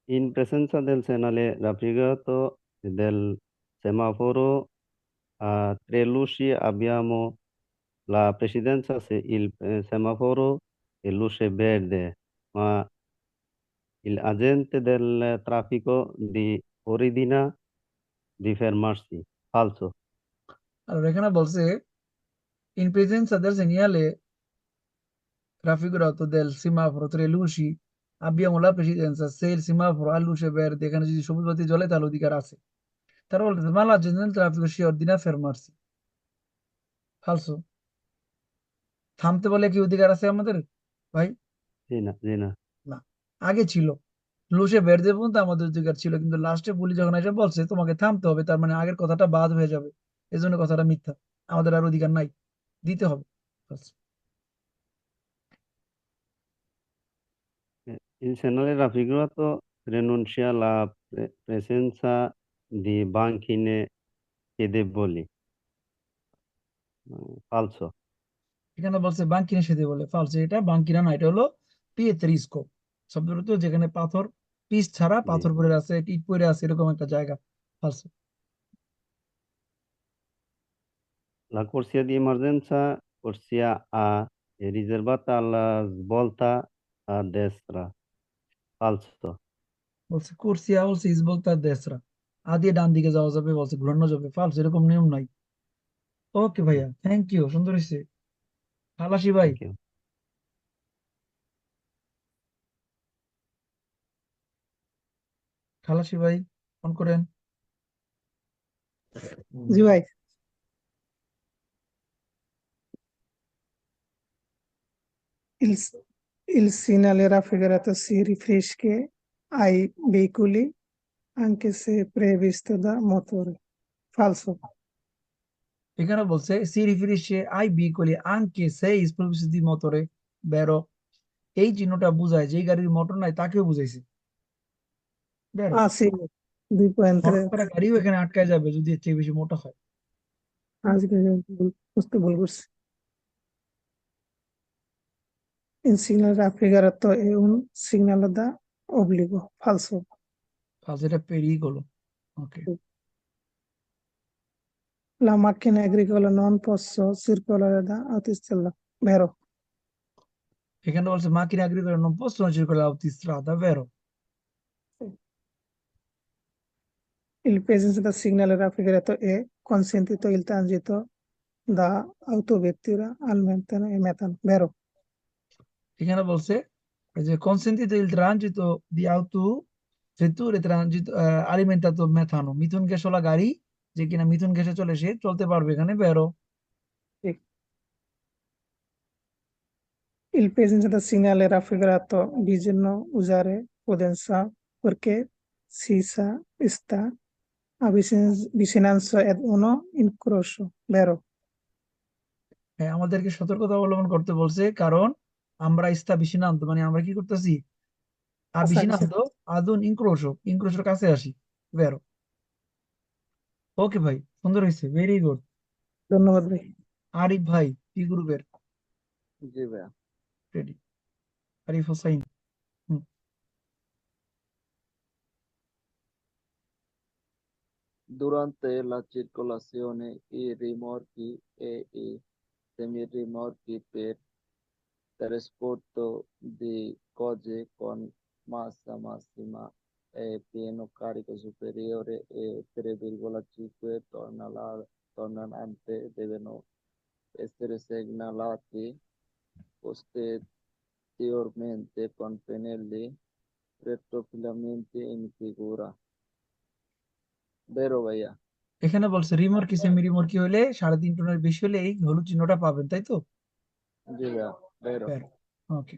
In presenza del segnale raffigurato del semaforo a 3 luci abbiamo la precedenza se il semaforo è luce verde, ma il agente del traffico di ordina di fermarsi. Falso. আর এখানে বলছে in presenza del segnale raffigurato del semaforo tra le luci abbiamo la precedenza se il semaforo ha luce verde, এখানে যদি সবুজ বাতি জ্বলে তাহলে অধিকার আছে। তার বলতে ma la gente del traffico si ordina a fermarsi। ফালসো। থামতে বলে কি অধিকার আছে আমাদের ভাই? জি না। না, আগে ছিল লুসে বেরদে পর্যন্ত আমাদের অধিকার ছিল, কিন্তু লাস্টে বলি যখন এসে বলছে তোমাকে থামতে হবে, তার মানে আগের কথাটা বাদ হয়ে যাবে, এজন্য কথাটা মিথ্যা। আমাদের আর অধিকার নাই, দিতে হবে। ব্যাস। Il segnale raffigurato renuncia la presenza di banchine e deboli. Falso. এখানে বলছে বাঙ্কিনা সেদে বলে ফালস, এটা বাঙ্কিনা না, এটা হলো পিয়েত্রিস্কো শব্দটা, তো যেখানে পাথর পিচ ছাড়া জি। পাথর পড়ে আছে, ইট পড়ে আছে, এরকম একটা জায়গা। ফালস। La corsia di emergenza, corsia A, è riservata alla svolta a destra. Falso. বলছে কুরসিয়া, বলছে ইসবল তার দেশরা, দিয়ে ডান দিকে যাওয়া যাবে, বলছে ঘুরানো যাবে। ফালস, এরকম নিয়ম নাই। ওকে ভাইয়া, থ্যাংক ইউ, সুন্দর হয়েছে। খালাসি ভাই, Thank you. খালাসি ভাই অন করেন। জি ভাই। Il segnale raffigurato si riferisce ai veicoli anche se previsto da motore. Falso. এখানে বলছে সি রিফিরিসে আই বিকলি আনকে সেই স্পেসিফিসিটি মোটরে বেরো। এই চিহ্নটা বোঝায় যে গাড়ির মোটর নাই তাকেও বুঝাইছে। বেরো, Ah sì, 2.3. মোটর করা গাড়িও এখানে আটকায় যাবে যদি এর চেয়ে বেশি মোটা হয়। আজকে বুঝতে ভুল করছি। Il segnale raffigurato è un segnale da obbligo. Falso. ফালস, এটা pericolo। ওকে, La macchina agricola non posso circolare da autostrada. Vero. এখানে বলছে macchine agricole non possono circolare autostrada, vero? Il presenza del segnale raffigurato è consentito il transito da autovettura al metano e metano. Vero. এখানে বলছে যে consentito il transito di auto vetture transito alimentato metano, মিথুন গ্যাসওয়ালা গাড়ি যে কিনা মিথুন গ্যাসে চলে সে চলতে পারবে এখানে। বেরো, Sì. Il presenza del segnale raffigurato bisogna usare prudenza perché si sta vicinanza ad uno incrocio. Vero. হ্যাঁ, আমাদেরকে সতর্কতা অবলম্বন করতে বলছে, কারণ আমরা ইস্তা বিসিনান্ত মানে আমরা কি করতেছি, বিসিনান্ত আদুন ইনক্রোশো, ইনক্রোশোর কাছে আসি। বেরো। ওকে ভাই, সুন্দর হয়েছে, ভেরি গুড। ধন্যবাদ ভাই। আরিফ ভাই পি গ্রুপের, জি ভাইয়া। Ready? Arif Hossain. Hmm. Durante la circolazione i rimorchi e i semirimorchi per trasporto di cose con massa massima e pieno carico superiore e 3,5 tonnellate devono essere segnalati posteriormente con pennelli retrofilamenti in figura. Vero ভাইয়া? এখানে বলছে রিমর্কি semi রিমর্কি হলে 3.5 টনের বেশি হলে এই হলুদ চিহ্নটা পাবেন, তাই তো? জি ভাইয়া, vero. Okay.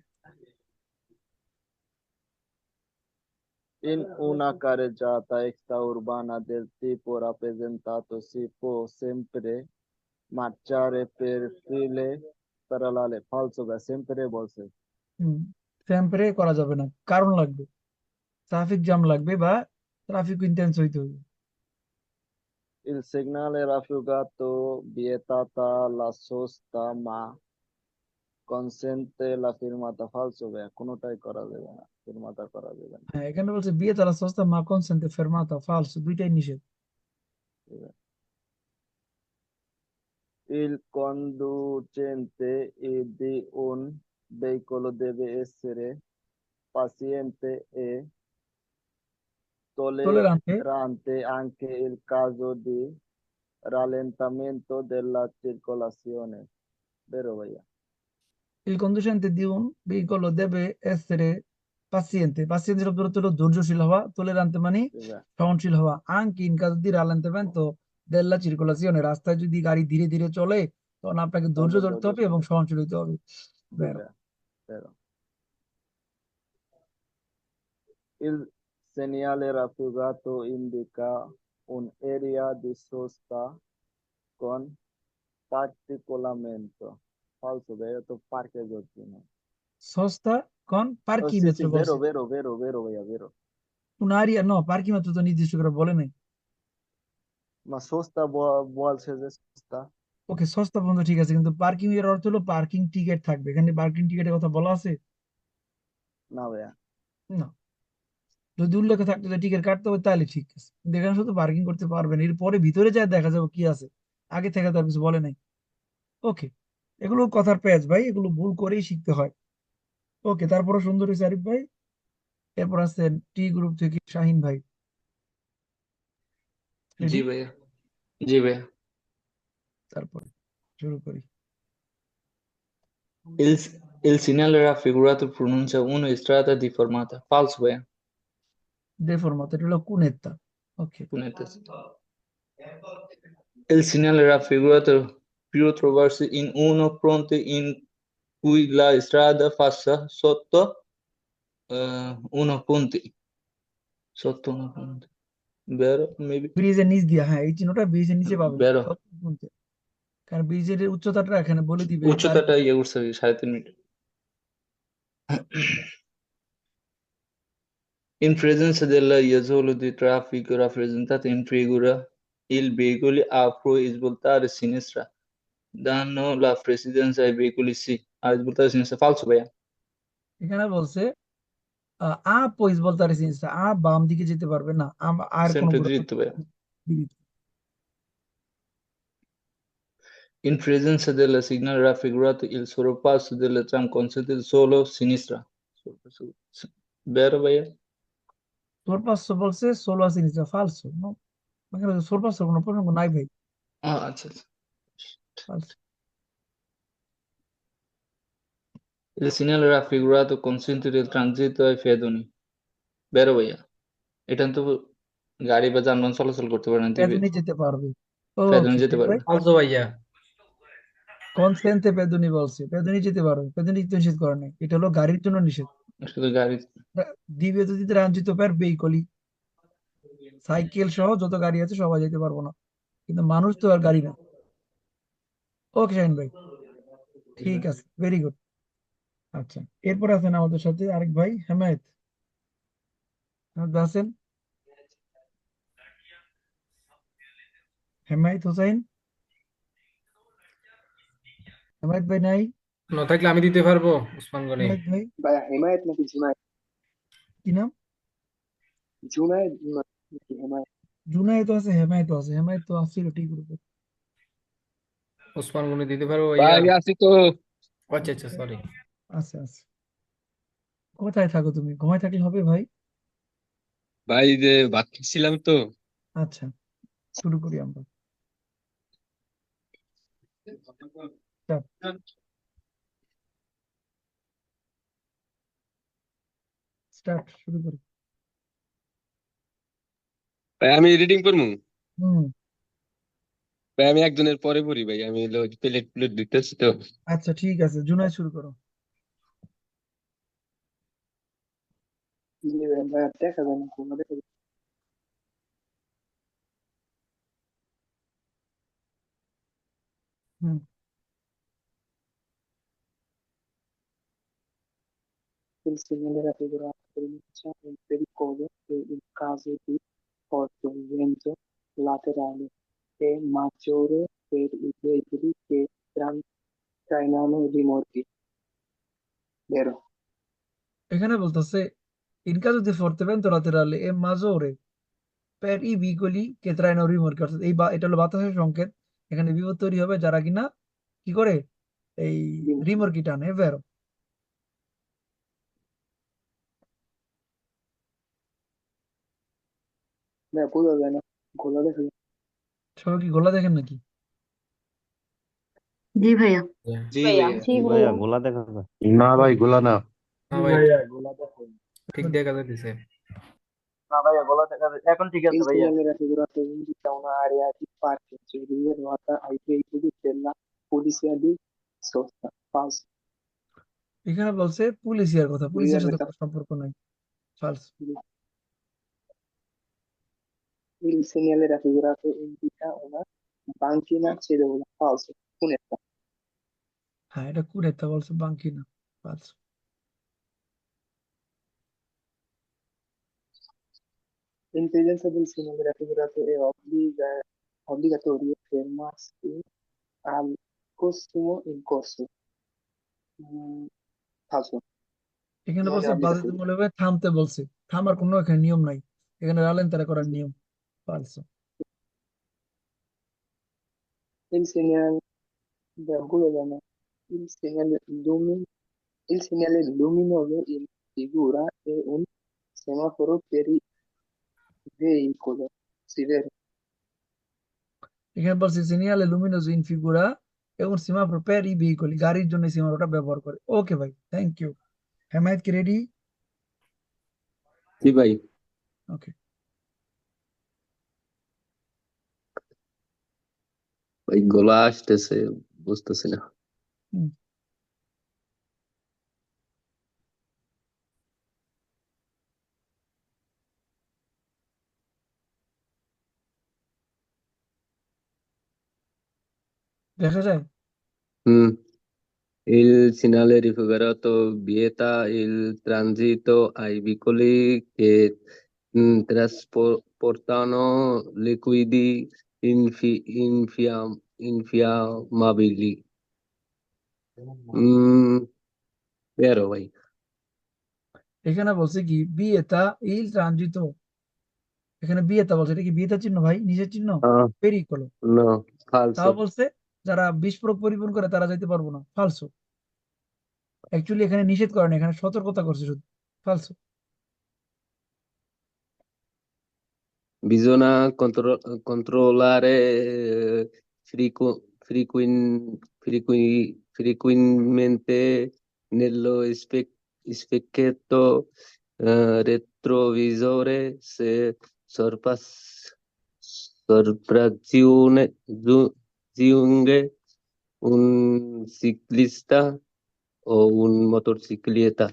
In una carreggiata extraurbana del tipo rappresentato si può sempre marciare per file parallele. Falso ভাইয়া, sempre বলছে। স্যাম্পরে করা যাবে না, কারণ লাগবে, ট্রাফিক জ্যাম লাগবে বা ট্রাফিক ইন্টেন্স হইতে হবে। Il segnale raffigurato vietata la sosta ma consente la fermata. Falso ভাইয়া, কোনোটাই করা যাবে না, fermata করা যাবে না। হ্যাঁ, এখানে বলছে বিয়ে তারা সস্তা মা কনসেন্টে ফেরমাতা, ফালস, দুইটাই নিষেধ। Il conducente di un veicolo deve essere paziente e টলারেন্টে, tollerante anche in caso di rallentamento della circolazione. Vero ভাইয়া? il conducente di un veicolo deve essere paziente, paziente শব্দের অর্থ হলো ধৈর্যশীল হওয়া, টলারেন্টে মানে জি ভাইয়া। সহনশীল হওয়া, anche in caso di rallentamento della circolazione, রাস্তায় যদি গাড়ি ধীরে ধীরে চলে তখন আপনাকে ধৈর্য ধরতে হবে এবং সহনশীল হতে হবে। জি বেরো। ভাইয়া, vero. Il segnale raffigurato indica un'area di sosta con particolamento. Falso ভাইয়া, তো পার্কের জন্য। সস্তা Con Sì, parchimetro sì, vero, বলছে vero, vero, vero, ভাইয়া, vero. un'area no parchimetro তো নির্দিষ্ট করে বলে নাই Ma sosta বলছে যে সস্তা। ওকে সস্তা পর্যন্ত ঠিক আছে কিন্তু পার্কিং এর অর্থ হলো পার্কিং টিকিট থাকবে এখানে পার্কিং টিকিটের কথা বলা আছে না ভাইয়া। না যদি উল্লেখ থাকতো যে টিকিট কাটতে হবে তাহলে ঠিক আছে কিন্তু এখানে শুধু পার্কিং করতে পারবেন এরপরে ভিতরে যায় দেখা যাবে কি আছে আগে থেকে তার কিছু বলে নাই ওকে এগুলো কথার প্যাচ ভাই এগুলো ভুল করেই শিখতে হয় ওকে তারপরে সুন্দর হয়েছে আরিফ ভাই এরপর আছেন টি গ্রুপ থেকে শাহিন ভাই জি রেডি ভাইয়া জি ভাইয়া তারপরে শুরু করি Il, il segnale raffigurato pronuncia uno estratta di formata. Falso, ভাইয়া ডেফরমাত এটা হলো কুনেত্তা ওকে Punetes. Il segnale raffigurato più trovarsi in uno fronte in cui la strada passa sotto uno punti. Sotto uno punti. Vero? Maybe. ব্রিজের নিচ দিয়া হ্যাঁ এই চিহ্নটা ব্রিজের নিচে পাবেন Vero. কারণ ব্রিজের উচ্চতাটা এখানে বলে দিবে উচ্চতাটা ইয়ে করছে 3.5 metre. In presenza della isolo di traffico rappresentata in figura, il veicolo A può svoltare a sinistra, dando la precedenza ai veicoli C a svoltare a sinistra. Falso, ভাইয়া এখানে বলছে আ পয়স বলতে আর জিনিসটা বাম দিকে যেতে পারবে না আর কোনো sempre গুরুত্ব dritto, ভাইয়া দিবি- In presenza della segnale raffigurato, il sorpasso della tram consente solo sinistra. Vero, ভাইয়া sorpasso বলছে solo a sinistra falso no এখানে sorpasso কোনো প্রসঙ্গ নাই ভাই আচ্ছা আচ্ছা falso Il segnale raffigurato consente il transito ai pedoni. Vero, ভাইয়া এটা তো গাড়ি বা যানবাহন চলাচল করতে পারে না দিবে পেদুনি যেতে পারবে পেদনি ওকে যেতে পারবে ভাই ফালতু ভাইয়া কনসেন্টে পেদুনি বলছে পেদুনি যেতে পারবে পেদুনি তো নিষেধ করে নাই এটা হলো গাড়ির জন্য নিষেধ শুধু গাড়ি দিবে যদি রাঞ্জিত পের বেইকলি সাইকেল সহ যত গাড়ি আছে সবাই যেতে পারবো না কিন্তু মানুষ তো আর গাড়ি না ওকে শাহিন ভাই ঠিক আছে ভেরি গুড আচ্ছা এরপর আছেন আমাদের সাথে আরেক ভাই হেমায়েত হেমায়েত ভাই আছেন হেমায়েত হোসাইন হেমায়েত ভাই নাই না থাকলে আমি দিতে পারবো উসমান গনি হেমায়েত ভাই ভাইয়া হেমায়েত নাকি জুনায়েদ? কি নাম জুনায়েদ নাকি হেমায়েত? জুনায়েত আছে হেমায়েত আছে হেমায়েত তো আসছিল ঠিক গ্রুপে উসমান গনি দিতে পারবো ভাইয়া ভাই আছি তো। আচ্ছা আচ্ছা সরি আছে আছে কোথায় থাকো তুমি ঘুমায় থাকলে হবে ভাই ভাই যে ভাত খাচ্ছিলাম তো। আচ্ছা শুরু করি আমরা স্টার্ট শুরু করি ভাই আমি রিডিং করবো। হুম ভাই আমি একজনের পরে পড়ি ভাই, আমি প্লেট প্লেট দিতেছি তো। আচ্ছা ঠিক আছে জুনায়েদ শুরু করো জি ভাইয়া দেখা যায় না, কোনো দেখা যায় না। হুম Il segnale raffigurato pronuncia un pericolo che in caso di forte vento laterale è maggiore per i veicoli che trainano rimorchi. Vero? এখানে বলতেছে in caso di forte vento laterale è maggiore per i veicoli che traino rimorchi অর্থাৎ এটা হলো বাতাসের সংকেত এখানে বিপদ তৈরি হবে যারা কিনা কি করে এই রিমোর্কি টানে ভেরো ভাইয়া বোঝা যায় না, ঘোলা দেখা যায়। সবাই কি গোলা দেখেন নাকি জি ভাইয়া জি ভাইয়া কি ভাইয়া গোলা দেখা যায় না ভাই গোলা না। না ভাই ভাইয়া গোলা দেখা যায়। ঠিক দেখা যাচ্ছে না ভাইয়া গলা দেখা যায় এখন ঠিক আছে Il ভাইয়া segnale raffigurato indica un'area di parcheggio riservata ai veicoli della polizia di sosta. Falso. এখানে বলছে পুলিশের কথা জি পুলিশের সাথে ভাইয়া, কোনো সম্পর্ক নাই ফালস il segnale raffigurato indica una banchina cedola. Falso. Cunetta. হ্যাঁ এটা কুড়েতা বলছে বাঙ্কি না ফালস In presenza del sinole raffigurato è obbligatorio fermarsi al costume in corso. Falso. এখানে Non è বলছে obbligatorio. বাধ্যতামূলকভাবে থামতে বলছে, থামার কোনো এখানে নিয়ম নাই, এখানে রালেন তারা করার নিয়ম। ফালসো। Il segnale il segnale il segnale luminoso in figura è un semaforo per il veicolo. Sì, vero. এখানে বলছে সিনিয়ালে লুমিনোজো ইন ফিগুরা এবং সিমাফোর পের ই ভেহিকল, গাড়ির জন্য সিমাফোরটা ব্যবহার করে। ওকে ভাই, থ্যাংক ইউ। হেমায়েত কি রেডি? জি ভাই। ওকে। ভাই গলা আসতেছে, বুঝতেছি না। দেখা যায়? Il segnale raffigurato vieta il transito ai veicoli che trasportano liquidi infiammabili. Vero ভাই। এখানে বলছে কি বিয়েতা ইল ট্রানজিতো, এখানে বিয়েতা বলছে, এটা কি বিয়েতা চিহ্ন ভাই, নিচের চিহ্ন? পেরিকলো। No, তাও falso. বলছে যারা বিস্ফোরক পরিবহন করে তারা যাইতে পারবো না। ফালসো। অ্যাকচুয়ালি এখানে নিষেধ করে না, এখানে সতর্কতা করছে শুধু। ফালসো। Bisogna controllare frequentemente nello specchietto retrovisore se sopraggiunge un ciclista o un motocicletta.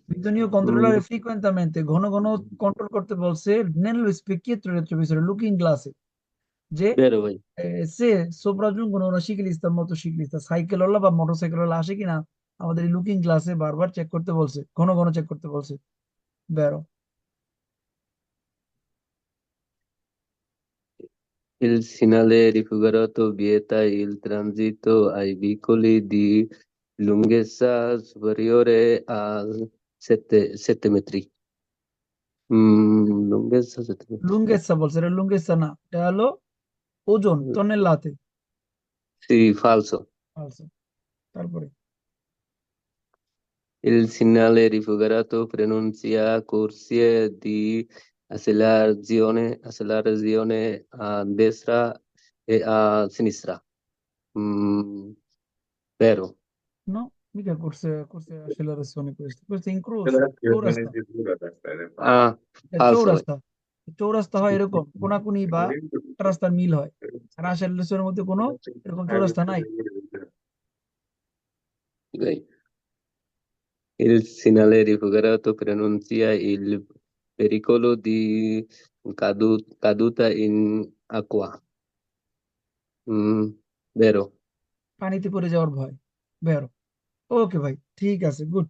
বিদ্যুনীয় কন্ট্রোলারে ফ্রিকুয়েন্টামেন্টে ঘন ঘন কন্ট্রোল করতে বলছে নেলো স্পেকিয়েত্রো রেট্রোভিসরে লুকিং গ্লাসে, যে Vero ভাই। সে সোপ্রাজুন কোনো শিকলিস্তা মতো শিকলিস্তা সাইকেলওয়ালা বা মোটরসাইকেলওয়ালা আসে কিনা আমাদের এই লুকিং গ্লাসে বারবার চেক করতে বলছে, ঘন ঘন চেক করতে বলছে। বেরো। Il segnale raffigurato vieta il transito ai veicoli di lunghezza superiore a 7 metri. Lunghezza 7 metri. লুঙ্গেসা বলছে, এটা লুঙ্গেসা না, এটা হলো ওজন, টনেল্লাতে। Sì, falso. আচ্ছা, তারপরে Il segnale raffigurato pronuncia corsie di accelerazione a destra e a sinistra. Vero. no, mica corse accelerazione questo è incrocio, চৌরাস্তা। Falso. চৌরাস্তা, চৌরাস্তা হয় এরকম কোনাকুনি বা একটা রাস্তার মিল হয়, আর accelerazione মধ্যে কোনো এরকম চৌরাস্তা নাই। Il segnale raffigurato pronuncia il pericolo di caduta in acqua. Vero. পানিতে পড়ে যাওয়ার ভয়। বেরো। ওকে ভাই, ঠিক আছে, গুড।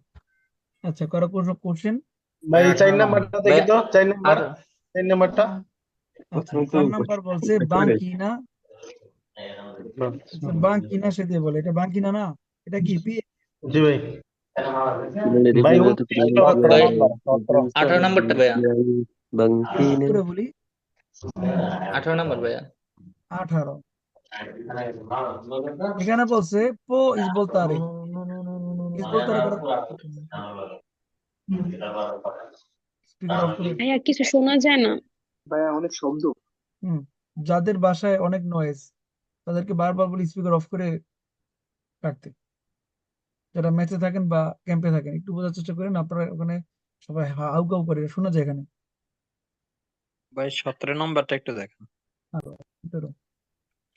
আচ্ছা, কারো কোনো কোশ্চেন? ভাই 4 নাম্বারটা দেখি তো, 4 নাম্বারটা। আচ্ছা, 4 নাম্বার বলছে বাঙ্কিনা, বাঙ্কিনা সে দিয়ে বলে, এটা বাঙ্কিনা না, এটা কি পি? জি ভাই। ভাই 18 নাম্বারটা ভাইয়া। করে বলি 18 নাম্বার ভাইয়া। 18 এখানে বলছে পো ইস বলতারে, ইস বলতারে করার স্পিকার অফ করে। ভাইয়া কিছু শোনা যায় না। ভাইয়া অনেক শব্দ। যাদের বাসায় অনেক নয়েজ তাদেরকে বারবার বলি স্পিকার অফ করে রাখতে। যারা ম্যাচে থাকেন বা ক্যাম্পে থাকেন একটু বোঝার চেষ্টা করেন, আপনারা ওখানে সবাই হাউকাউ করে শোনা যায় এখানে। ভাই 17 নম্বরটা একটু দেখেন।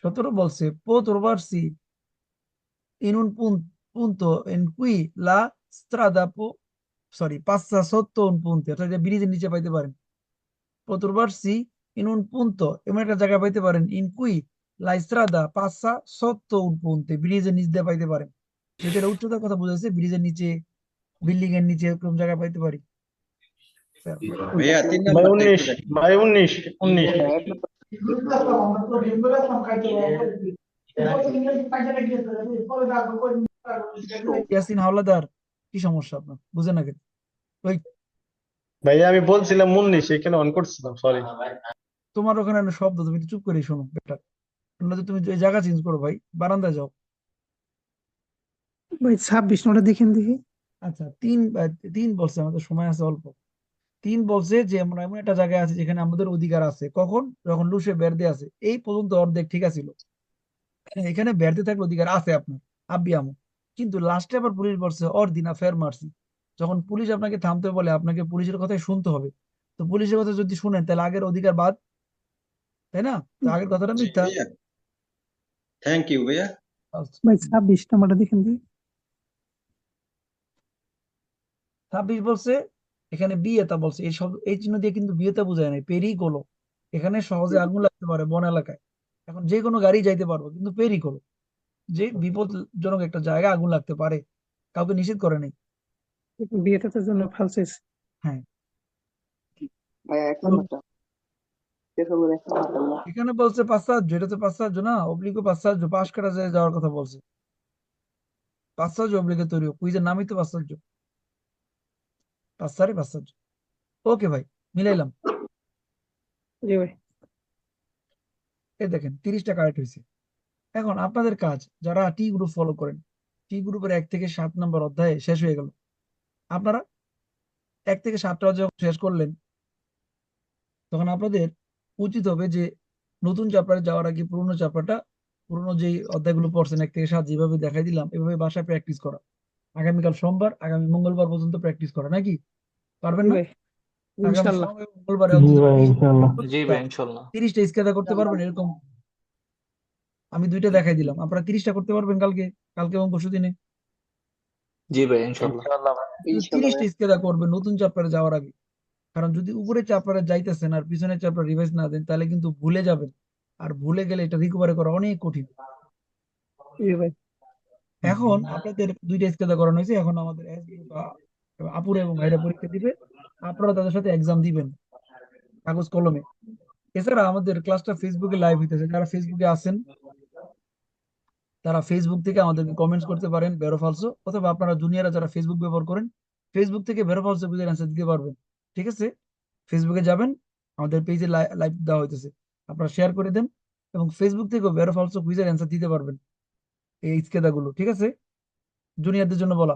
17 বলছে পো trovarsi in un punto in cui la strada passa sotto un ponte, অর্থাৎ ব্রিজের নিচে পাইতে পারেন। পো trovarsi in un punto, এমন একটা জায়গা পাইতে পারেন in cui la strada passa sotto un ponte, ব্রিজের নিচ দিয়ে পাইতে পারেন। যেটা উচ্চতার কথা বোঝাচ্ছে, ব্রিজের নিচে, বিল্ডিং এর নিচে এরকম জায়গা পাইতে পারি। ভাইয়া 3 ভাই নাম্বারটা একটু 19 দেখেন। ভাই 19 19 ভাই 1 নম্বর ইয়াসিন হাওলাদার, কি সমস্যা আপনার? বুঝে না কেন? ওই ভাইয়া আমি বলছিলাম 19 এখানে অন করছিলাম সরি। তোমার ওখানে একটা শব্দ, তুমি একটু চুপ করে শোনো বেটার। নয়তো তুমি এই জায়গা চেঞ্জ করো ভাই, বারান্দায় যাও। ভাই 26 নোটা দেখেন দেখি। আচ্ছা, তিন বলছে, আমাদের সময় আছে অল্প। 3 বলছে যে আমরা এমন একটা জায়গায় আছি যেখানে আমাদের অধিকার আছে। কখন? যখন লুসে বেরদে আছে। এই পর্যন্ত অর্ধেক ঠিক আছিল। এখানে বেরদে থাকলে অধিকার আছে আপনার, আব্বি আমু। কিন্তু লাস্টে আবার পুলিশ বলছে অর দিনা ফের মারছি। যখন পুলিশ আপনাকে থামতে বলে, আপনাকে পুলিশের কথাই শুনতে হবে। তো পুলিশের কথা যদি শুনেন তাহলে আগের অধিকার বাদ, তাই না? তো আগের কথাটা জি মিথ্যা। ভাইয়া, থ্যাংক ইউ ভাইয়া। ভাই 26 নাম্বারটা দেখেন দেখি। 26 বলছে, এখানে বিয়েতা বলছে। এই সব এই চিহ্ন দিয়ে কিন্তু বিয়েতা বোঝায় নাই, পেরি গোলো। এখানে সহজে আগুন লাগতে পারে বন এলাকায়। এখন যে কোনো গাড়ি যাইতে পারবো, কিন্তু পেরি গোলো, যে বিপদজনক একটা জায়গায় আগুন লাগতে পারে, কাউকে নিষেধ করে নাই। বিয়েতে তো জন্য ফালসেস। হ্যাঁ, ভাই 1 নম্বরটা দেখো বলে 1 নম্বরটা বলো। এখানে বলছে পাশ্চাত্য, এটা তো পাশ্চাত্য না, অব্লিগো পাশ্চাত্য, পাশ কাটা যায় যাওয়ার কথা বলছে। পাশ্চাত্য অব্লিগো তৈরি, কুইজের নামই তো পাশ্চাত্য, পাশ্চাত্য। ওকে ভাই, মিলাইলাম। জি ভাই। এই দেখেন 30টা কারেক্ট হয়েছে। এখন আপনাদের কাজ, যারা টি গ্রুপ ফলো করেন, টি গ্রুপের 1 থেকে 7 নম্বর অধ্যায়ে শেষ হয়ে গেল। আপনারা 1 থেকে 7টা যখন শেষ করলেন, তখন আপনাদের উচিত হবে যে নতুন চ্যাপ্টারে যাওয়ার আগে পুরোনো যে অধ্যায়গুলো পড়ছেন 1 থেকে 7 যেভাবে দেখাই দিলাম, এভাবে বাসায় প্র্যাকটিস করা। আগামীকাল সোমবার, আগামী মঙ্গলবার পর্যন্ত প্র্যাকটিস করা, নাকি পারবেন জি না? ভাই আগামী ইনশাআল্লাহ। সোমবার এবং মঙ্গলবারে জি অন্তত ভাই ইনশাআল্লাহ। জি ভাই ইনশাল্লাহ। 30টা স্কেচা করতে পারবেন এরকম? আমি 2টা দেখাই দিলাম, আপনারা 30টা করতে পারবেন কালকে এবং পরশু দিনে? জি ভাই ইনশাল্লাহ। ইনশাআল্লাহ 30টা স্কেচা করবেন নতুন চ্যাপ্টারে যাওয়ার আগে। কারণ যদি উপরে চ্যাপ্টারে যাইতেছেন আর পিছনের চ্যাপ্টার রিভাইজ না দেন, তাহলে কিন্তু ভুলে যাবেন। আর ভুলে গেলে এটা রিকভারি করা অনেক কঠিন। জি ভাই। এখন আপনাদের 2টা স্কেচা করানো হয়েছে, এখন আমাদের আপুরা এবং ভাইরা পরীক্ষা দিবে। আপনারা তাদের সাথে এক্সাম দিবেন কাগজ কলমে। এছাড়া আমাদের ক্লাসটা ফেসবুকে লাইভ হইতেছে। যারা ফেসবুকে আছেন তারা ফেসবুক থেকে আমাদেরকে কমেন্টস করতে পারেন ভেরো ফালসো, অথবা আপনারা জুনিয়ররা যারা ফেসবুক ব্যবহার করেন, ফেসবুক থেকে ভেরো ফালসো কুইজের অ্যান্সার দিতে পারবেন। ঠিক আছে? ফেসবুকে যাবেন, আমাদের পেজে লাইভ দেওয়া হইতেছে, আপনারা শেয়ার করে দেন এবং ফেসবুক থেকেও ভেরো ফালসো কুইজের অ্যান্সার দিতে পারবেন এই স্কেদাগুলো। ঠিক আছে? জুনিয়রদের জন্য বলা।